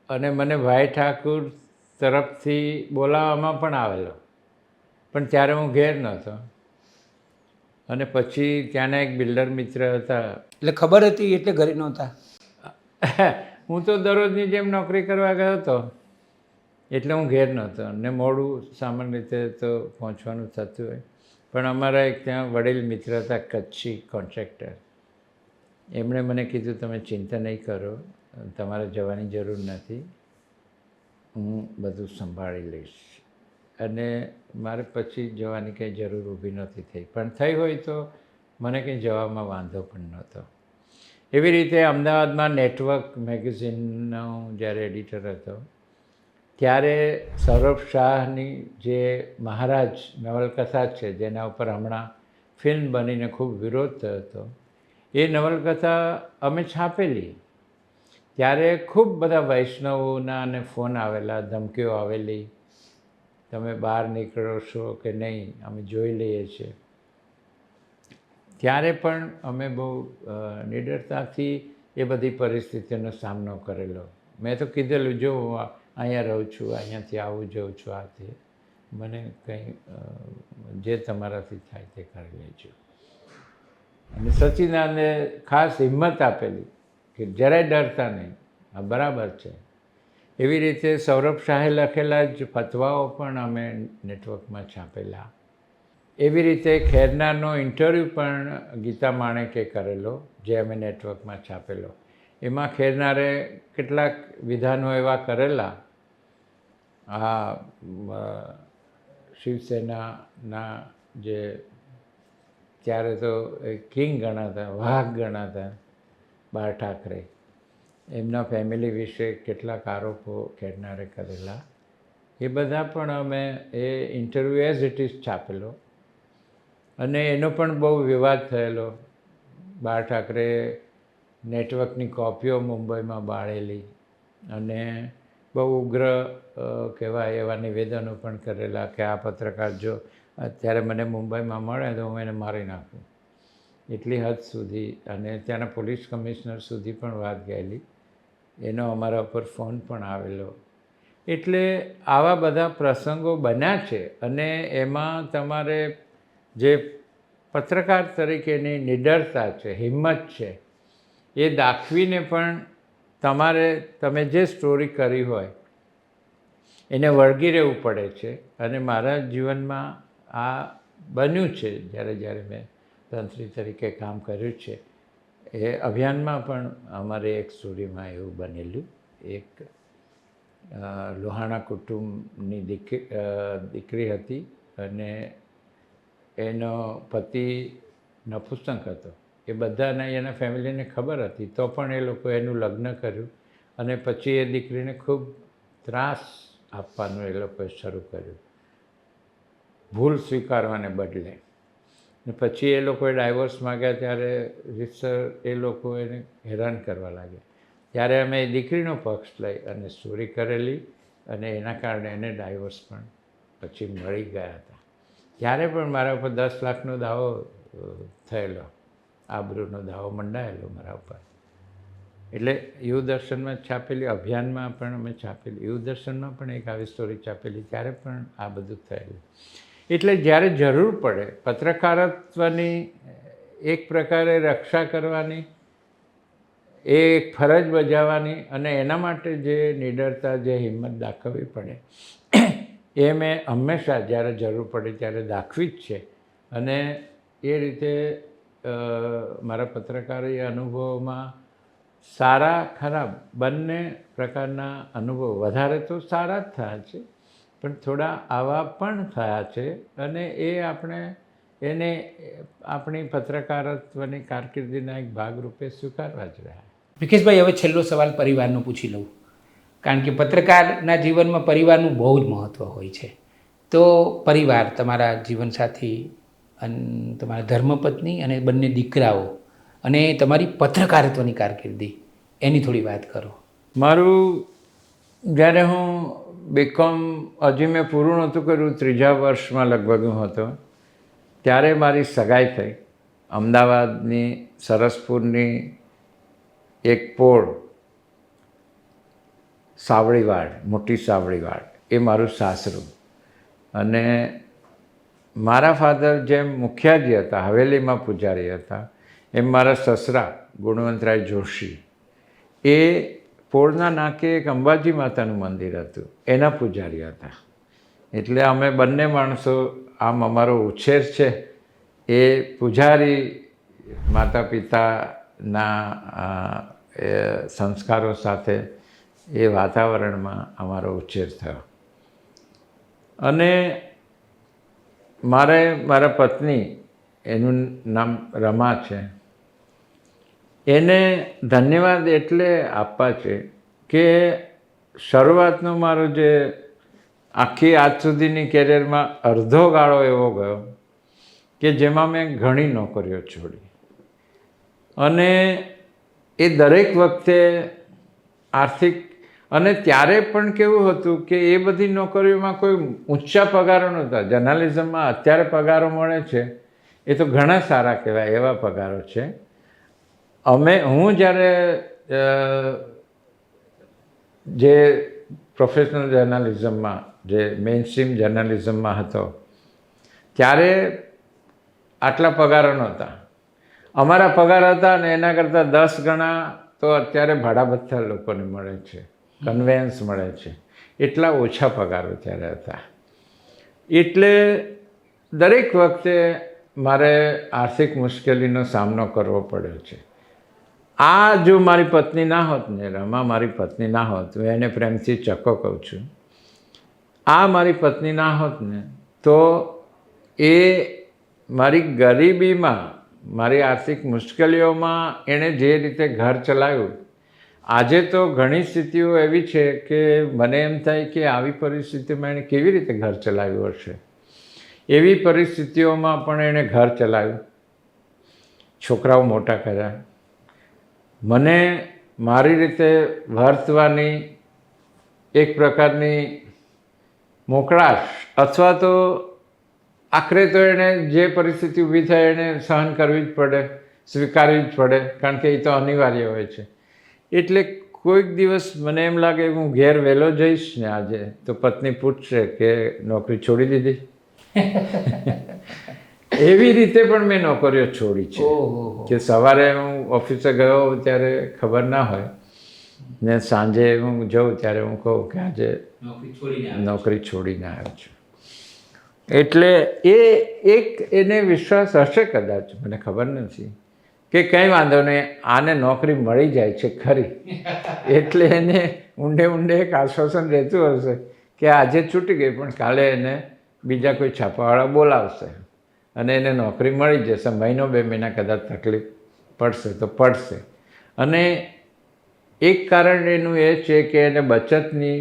અને મને ભાઈ ઠાકુર તરફથી બોલાવવામાં પણ આવેલો, પણ ત્યારે હું ઘેર નહોતો. અને પછી ત્યાંના એક બિલ્ડર મિત્ર હતા, એટલે ખબર હતી એટલે ઘરે નહોતા? હું તો દરરોજની જેમ નોકરી કરવા ગયો હતો એટલે હું ઘેર નહોતો અને મોડું સામાન્ય રીતે તો પહોંચવાનું થતું હોય. પણ અમારા એક ત્યાં વડીલ મિત્ર હતા, કચ્છી કોન્ટ્રાક્ટર, એમણે મને કીધું તમે ચિંતા નહીં કરો, તમારે જવાની જરૂર નથી, હું બધું સંભાળી લઈશ. અને મારે પછી જવાની કંઈ જરૂર ઊભી નહોતી થઈ, પણ થઈ હોય તો મને કંઈ જવામાં વાંધો પણ નહોતો. એવી રીતે અમદાવાદમાં નેટવર્ક મેગેઝિનનો જ્યારે એડિટર હતો ત્યારે સૌરભ શાહની જે મહારાજ નવલકથા છે, જેના ઉપર હમણાં ફિલ્મ બનીને ખૂબ વિરોધ થયો હતો, એ નવલકથા અમે છાપેલી. ત્યારે ખૂબ બધા વૈષ્ણવોના અને ફોન આવેલા, ધમકીઓ આવેલી, તમે બહાર નીકળો છો કે નહીં, અમે જોઈ લઈએ છીએ. ત્યારે પણ અમે બહુ નિડરતાથી એ બધી પરિસ્થિતિઓનો સામનો કરેલો. મેં તો કીધેલું, જો હું અહીંયા રહું છું, અહીંયાથી આવું જાઉં છું, આ તે, મને કંઈ જે તમારાથી થાય તે કરી લેજો. અને સચ્ચિદાનંદે ખાસ હિંમત આપેલી કે જરાય ડરતા નહીં, આ બરાબર છે. એવી રીતે સૌરભ શાહે લખેલા જ ફતવાઓ પણ અમે નેટવર્કમાં છાપેલા. એવી રીતે ખેરનારનો ઇન્ટરવ્યૂ પણ ગીતા માણેકે કરેલો, જે અમે નેટવર્કમાં છાપેલો. એમાં ખેરનારે કેટલાક વિધાનો એવા કરેલા, આ શિવસેનાના જે ત્યારે તો કિંગ ગણાતા, વાઘ ગણાતા બાળ ઠાકરે, એમના ફેમિલી વિશે કેટલાક આરોપો ખેરનારે કરેલા. એ બધા પણ અમે એ ઇન્ટરવ્યૂ એઝ ઇટ ઇઝ છાપેલો અને એનો પણ બહુ વિવાદ થયેલો. બાળ ઠાકરે નેટવર્કની કોપીઓ મુંબઈમાં બાળેલી અને બહુ ઉગ્ર કહેવાય એવા નિવેદનો પણ કરેલા કે આ પત્રકાર જો અત્યારે મને મુંબઈમાં મળે તો હું એને મારી નાખું, એટલી હદ સુધી. અને ત્યાંના પોલીસ કમિશનર સુધી પણ વાત ગયેલી, એનો અમારા ઉપર ફોન પણ આવેલો. એટલે આવા બધા પ્રસંગો બન્યા છે. અને એમાં તમારે જે પત્રકાર તરીકેની નિડરતા છે, હિંમત છે, એ દાખવીને પણ તમે જે સ્ટોરી કરી હોય એને વળગી રહેવું પડે છે. અને મારા જીવનમાં આ બન્યું છે જ્યારે મેં તંત્રી તરીકે કામ કર્યું છે. એ અભિયાનમાં પણ અમારે એક સ્ટોરીમાં એવું બનેલું. એક લોહાણા કુટુંબની દીકરી હતી અને એનો પતિ નપુંસક હતો. એ બધાને એના ફેમિલીને ખબર હતી, તો પણ એ લોકો એનું લગ્ન કર્યું અને પછી એ દીકરીને ખૂબ ત્રાસ આપવાનું એ લોકોએ શરૂ કર્યું, ભૂલ સ્વીકારવાને બદલે. ને પછી એ લોકોએ ડાયવોર્સ માગ્યા ત્યારે રીતસર એ લોકો એને હેરાન કરવા લાગ્યા. ત્યારે અમે એ દીકરીનો પક્ષ લઈ અને સ્ટોરી કરેલી અને એના કારણે એને ડાયવોર્સ પણ પછી મળી ગયા હતા. ત્યારે પણ મારા ઉપર 10 લાખનો દાવો થયેલો, આબરૂનો દાવો મંડાયેલો મારા ઉપર. એટલે યુવ દર્શનમાં છાપેલી, અભિયાનમાં પણ અમે છાપેલી, યુવ દર્શનમાં પણ એક આવી સ્ટોરી છાપેલી, ત્યારે પણ આ બધું થયેલું. એટલે જ્યારે જરૂર પડે પત્રકારત્વની એક પ્રકારે રક્ષા કરવાની, એ એક ફરજ બજાવવાની અને એના માટે જે નિડરતા, જે હિંમત દાખવવી પડે એ મેં હંમેશા જ્યારે જરૂર પડે ત્યારે દાખવી જ છે. અને એ રીતે મારા પત્રકારી અનુભવોમાં સારા ખરાબ બંને પ્રકારના અનુભવો, વધારે તો સારા જ થયા છે પણ થોડા આવા પણ થયા છે. અને એ એને આપણી પત્રકારત્વની કારકિર્દીના એક ભાગરૂપે સ્વીકારવા જ રહ્યા. વિકેશભાઈ, હવે છેલ્લો સવાલ પરિવારનો પૂછી લઉં, કારણ કે પત્રકારના જીવનમાં પરિવારનું બહુ જ મહત્ત્વ હોય છે. તો પરિવાર, તમારા જીવનસાથી અને તમારા ધર્મપત્ની અને બંને દીકરાઓ અને તમારી પત્રકારત્વની કારકિર્દી, એની થોડી વાત કરો. મારું જ્યારે હું બીકોમ હજી મેં પૂરું નહોતું કર્યું, 3જા વર્ષમાં લગભગ હું હતો, ત્યારે મારી સગાઈ થઈ. અમદાવાદની સરસપુરની એક પોળ, સાવડીવાડ, મોટી સાવડીવાડ, એ મારું સાસરું. અને મારા ફાધર જેમ મુખિયાજી હતા, હવેલીમાં પૂજારી હતા, એમ મારા સસરા ગુણવંતરાય જોશી, એ પોળના નાકે એક અંબાજી માતાનું મંદિર હતું, એના પૂજારી હતા. એટલે અમે બંને માણસો, આમ અમારો ઉછેર છે એ પૂજારી માતા પિતાના સંસ્કારો સાથે એ વાતાવરણમાં અમારો ઉછેર થયો. અને મારા પત્ની, એનું નામ રમા છે, એને ધન્યવાદ એટલે આપવા છે કે શરૂઆતનો મારો જે આખી આજ સુધીની કેરિયરમાં અડધો ગાળો એવો ગયો કે જેમાં મેં ઘણી નોકરીઓ છોડી. અને એ દરેક વખતે આર્થિક, અને ત્યારે પણ કેવું હતું કે એ બધી નોકરીઓમાં કોઈ ઊંચા પગારો નહોતા. જર્નાલિઝમમાં અત્યારે પગારો મળે છે એ તો ઘણા સારા કહેવાય, એવા પગારો છે. હું જ્યારે જે પ્રોફેશનલ જર્નાલિઝમમાં, જે મેઇનસ્ટ્રીમ જર્નાલિઝમમાં હતો, ત્યારે આટલા પગારો નહોતા. અમારા પગાર હતા ને એના કરતાં 10 ગણા તો અત્યારે ભાડા ભથ્થા લોકોને મળે છે, કન્વેયન્સ મળે છે. એટલા ઓછા પગારો ત્યારે હતા. એટલે દરેક વખતે મારે આર્થિક મુશ્કેલીનો સામનો કરવો પડ્યો છે. આ જો મારી પત્ની ના હોત ને, રમા મારી પત્ની ના હોત, હું એને પ્રેમથી ચક્કો કહું છું, આ મારી પત્ની ના હોત ને તો એ મારી ગરીબીમાં, મારી આર્થિક મુશ્કેલીઓમાં એણે જે રીતે ઘર ચલાવ્યું, આજે તો ઘણી સ્થિતિઓ એવી છે કે મને એમ થાય કે આવી પરિસ્થિતિમાં એણે કેવી રીતે ઘર ચલાવ્યું હશે. એવી પરિસ્થિતિઓમાં પણ એણે ઘર ચલાવ્યું, છોકરાઓ મોટા કર્યા, મને મારી રીતે વર્તવાની એક પ્રકારની મોકળાશ અથવા તો આખરે તો એણે જે પરિસ્થિતિ ઊભી થાય એણે સહન કરવી જ પડે, સ્વીકારવી જ પડે, કારણ કે એ તો અનિવાર્ય હોય છે. એટલે કોઈક દિવસ મને એમ લાગે હું ઘેર વહેલો જઈશ ને આજે તો પત્ની પૂછશે કે નોકરી છોડી દીધી. એવી રીતે પણ મેં નોકરીઓ છોડી છે કે સવારે હું ઓફિસે ગયો ત્યારે ખબર ના હોય ને સાંજે હું જાઉં ત્યારે હું કહું કે આજે નોકરી છોડીને આવ્યો છું. એટલે એ એક એને વિશ્વાસ હશે કદાચ, મને ખબર નથી, કે કંઈ વાંધો નહીં, આને નોકરી મળી જાય છે ખરી. એટલે એને ઊંડે ઊંડે એક આશ્વાસન રહેતું હશે કે આજે છૂટી ગઈ પણ કાલે એને બીજા કોઈ છાપાવાળા બોલાવશે અને એને નોકરી મળી જશે. મહિનો 2 મહિના કદાચ તકલીફ પડશે તો પડશે. અને એક કારણ એનું એ છે કે એને બચતની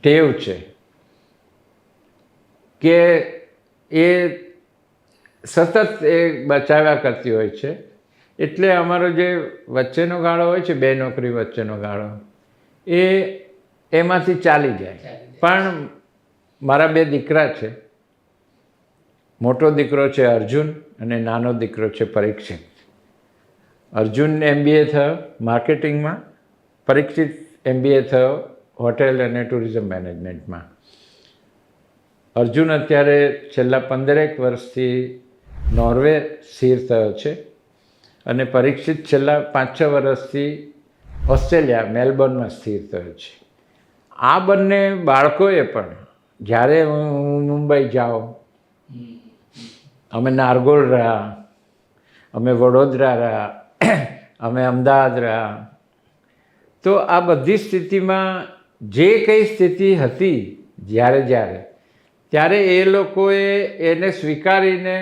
ટેવ છે કે એ સતત એ બચાવ્યા કરતી હોય છે. એટલે અમારો જે વચ્ચેનો ગાળો હોય છે, 2 નોકરી વચ્ચેનો ગાળો, એ એમાંથી ચાલી જાય. પણ મારા 2 દીકરા છે. મોટો દીકરો છે અર્જુન અને નાનો દીકરો છે પરીક્ષિત. અર્જુન MBA થયો માર્કેટિંગમાં, પરીક્ષિત MBA થયો હોટેલ અને ટુરિઝમ મેનેજમેન્ટમાં. અર્જુન અત્યારે છેલ્લા 15 વર્ષથી નોર્વે સ્થિર થયો છે અને પરીક્ષિત છેલ્લા 5-6 વર્ષથી ઓસ્ટ્રેલિયા મેલબોર્નમાં સ્થિર થયો છે. આ બંને બાળકોએ પણ જ્યારે હું મુંબઈ જાઉં, અમે નારગોલ રહ્યા, અમે વડોદરા રહ્યા, અમે અમદાવાદ રહ્યા, તો આ બધી સ્થિતિમાં જે કંઈ સ્થિતિ હતી ત્યારે એ લોકોએ એને સ્વીકારીને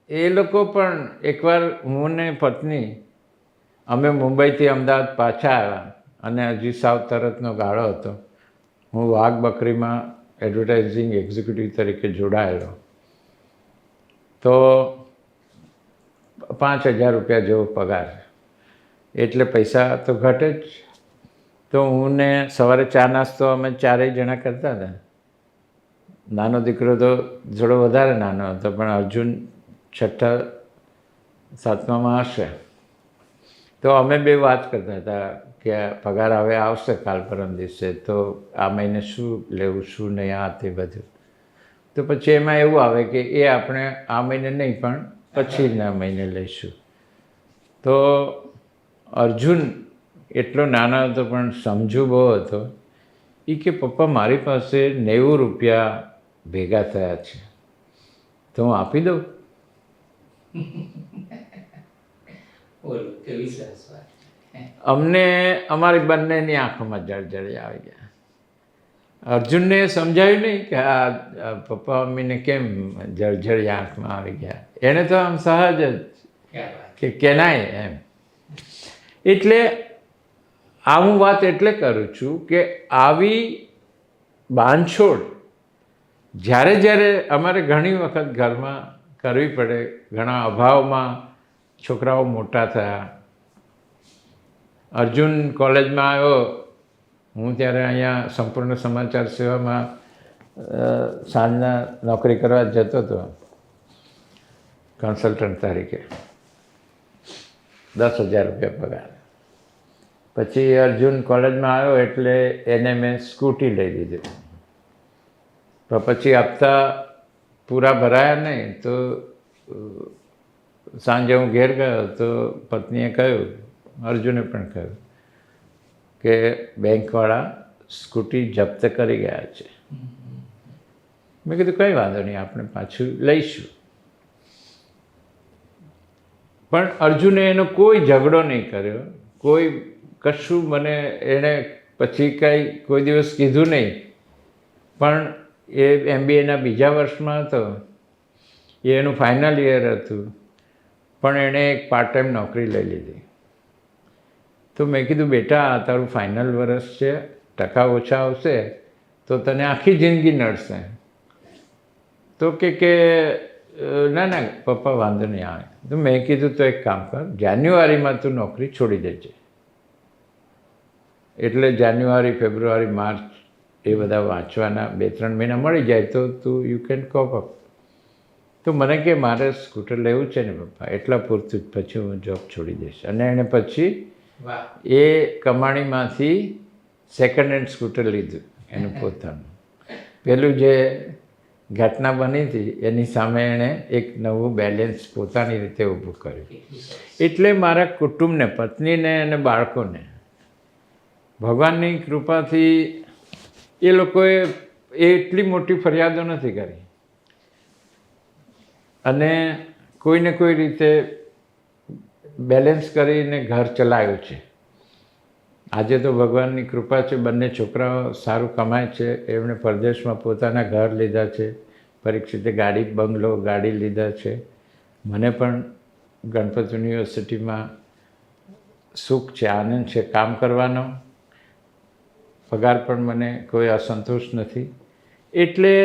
એ લોકો પણ એકવાર હું ને પત્ની અમે મુંબઈથી અમદાવાદ પાછા આવ્યા અને હજી સાવ તરતનો ગાળો હતો. હું વાઘ બકરીમાં એડવર્ટાઇઝિંગ એક્ઝિક્યુટિવ તરીકે જોડાયેલો. તો 5,000 રૂપિયા જેવો પગાર, એટલે પૈસા તો ઘટે જ. તો હું ને સવારે ચા નાસ્તો અમે 4 જણા કરતા હતા. નાનો દીકરો તો થોડો વધારે નાનો હતો, પણ અર્જુન 6ઠા 7મામાં હશે. તો અમે 2 વાત કરતા હતા કે પગાર હવે આવશે કાલ પરમ દિવસે, તો આ મહિને શું લેવું શું નહીં, આ તે બધું. તો પછી એમાં એવું આવે કે એ આપણે આ મહિને નહીં પણ પછીના મહિને લઈશું. તો અર્જુન એટલો નાનો હતો પણ સમજુ બહુ હતો. એ કે પપ્પા મારી પાસે 90 રૂપિયા ભેગા થયા છે, તો હું આપી દઉં. અમને અમારી બંનેની આંખોમાં જળજળી આવી ગયા. અર્જુનને સમજાયું નહીં કે આ પપ્પા મમ્મીને કેમ જળજળી આંખમાં આવી ગયા. એણે તો આમ સહજ જ કે કેનાય એમ. એટલે આ હું વાત એટલે કરું છું કે આવી બાંધછોડ જ્યારે અમારે ઘણી વખત ઘરમાં કરવી પડે. ઘણા અભાવમાં છોકરાઓ મોટા થયા. અર્જુન કોલેજમાં આવ્યો, હું ત્યારે અહીંયા સંપૂર્ણ સમાચાર સેવામાં સાંજના નોકરી કરવા જતો હતો કન્સલ્ટન્ટ તરીકે. 10,000 રૂપિયા પગાર. પછી અર્જુન કોલેજમાં આવ્યો એટલે એને મેં સ્કૂટી લઈ દીધી. તો પછી હપ્તા પૂરા ભરાયા નહીં તો સાંજે હું ઘેર ગયો તો પત્નીએ કહ્યું, અર્જુને પણ કહ્યું કે બેંકવાળા સ્કૂટી જપ્ત કરી ગયા છે. મેં કીધું કંઈ વાંધો નહીં, આપણે પાછું લઈશું. પણ અર્જુને એનો કોઈ ઝઘડો નહીં કર્યો, કોઈ કશું મને એણે પછી કંઈ કોઈ દિવસ કીધું નહીં. પણ એ MBAના બીજા વર્ષમાં હતો, એનું ફાઇનલ યર હતું, પણ એણે એક પાર્ટ ટાઈમ નોકરી લઈ લીધી. તો મેં કીધું બેટા આ તારું ફાઇનલ વર્ષ છે, ટકા ઓછા આવશે તો તને આખી જિંદગી નડશે. તો કે ના પપ્પા વાંધો નહીં આવે. તો મેં કીધું તો એક કામ કર, જાન્યુઆરીમાં તું નોકરી છોડી દેજે. એટલે જાન્યુઆરી, ફેબ્રુઆરી, માર્ચ એ બધા વાંચવાના 2-3 મહિના મળી જાય તો તું યુ કેન કોપ અપ. તો મને કે મારે સ્કૂટર લેવું છે ને પપ્પા, એટલા પૂરતું જ, પછી હું જોબ છોડી દઈશ. અને એણે પછી એ કમાણીમાંથી સેકન્ડ હેન્ડ સ્કૂટર લીધું એનું પોતાનું. પેલું જે ઘટના બની હતી એની સામે એણે એક નવું બેલેન્સ પોતાની રીતે ઊભું કર્યું. એટલે મારા કુટુંબને, પત્નીને અને બાળકોને ભગવાનની કૃપાથી એ લોકોએ એટલી મોટી ફરિયાદો નથી કરી અને કોઈને કોઈ રીતે બેલેન્સ કરીને ઘર ચલાવ્યું છે. આજે તો ભગવાનની કૃપા છે, બંને છોકરાઓ સારું કમાય છે, એમણે પરદેશમાં પોતાના ઘર લીધા છે, પરીક્ષિતે બંગલો ગાડી લીધા છે. મને પણ ગણપત યુનિવર્સિટીમાં સુખ છે, આનંદ છે કામ કરવાનો, પગાર પણ મને કોઈ અસંતોષ નથી. એટલે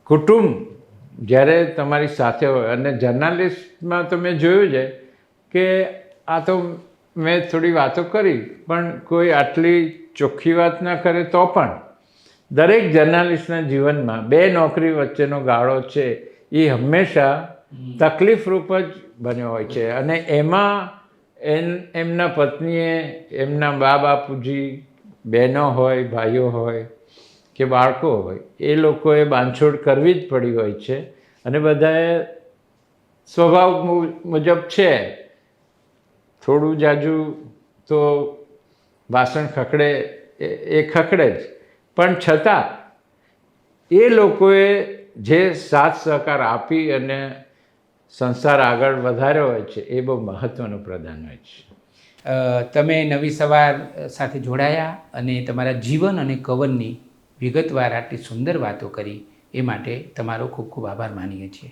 કુટુંબ જ્યારે તમારી સાથે હોય, અને જર્નાલિસ્ટમાં તો મેં જોયું છે કે આ તો મેં થોડી વાતો કરી પણ કોઈ આટલી ચોખ્ખી વાત ના કરે તો પણ દરેક જર્નાલિસ્ટના જીવનમાં 2 નોકરી વચ્ચેનો ગાળો છે એ હંમેશા તકલીફરૂપ જ બન્યો હોય છે. અને એમાં એમના પત્નીએ, એમના બાપુજી, બહેનો હોય, ભાઈઓ હોય કે બાળકો હોય, એ લોકોએ બાંધછોડ કરવી જ પડી હોય છે. અને બધાએ સ્વભાવ મુજબ છે, થોડું જાજુ તો વાસણ ખખડે એ ખખડે જ, પણ છતાં એ લોકોએ જે સાથ સહકાર આપી અને સંસાર આગળ વધાર્યો હોય છે એ બહુ મહત્ત્વનું પ્રદાન હોય છે. તમે નવી સવાર સાથે જોડાયા અને તમારા જીવન અને કવનની વિગતવાર આટલી સુંદર વાતો કરી એ માટે તમારો ખૂબ ખૂબ આભાર માનીએ છીએ.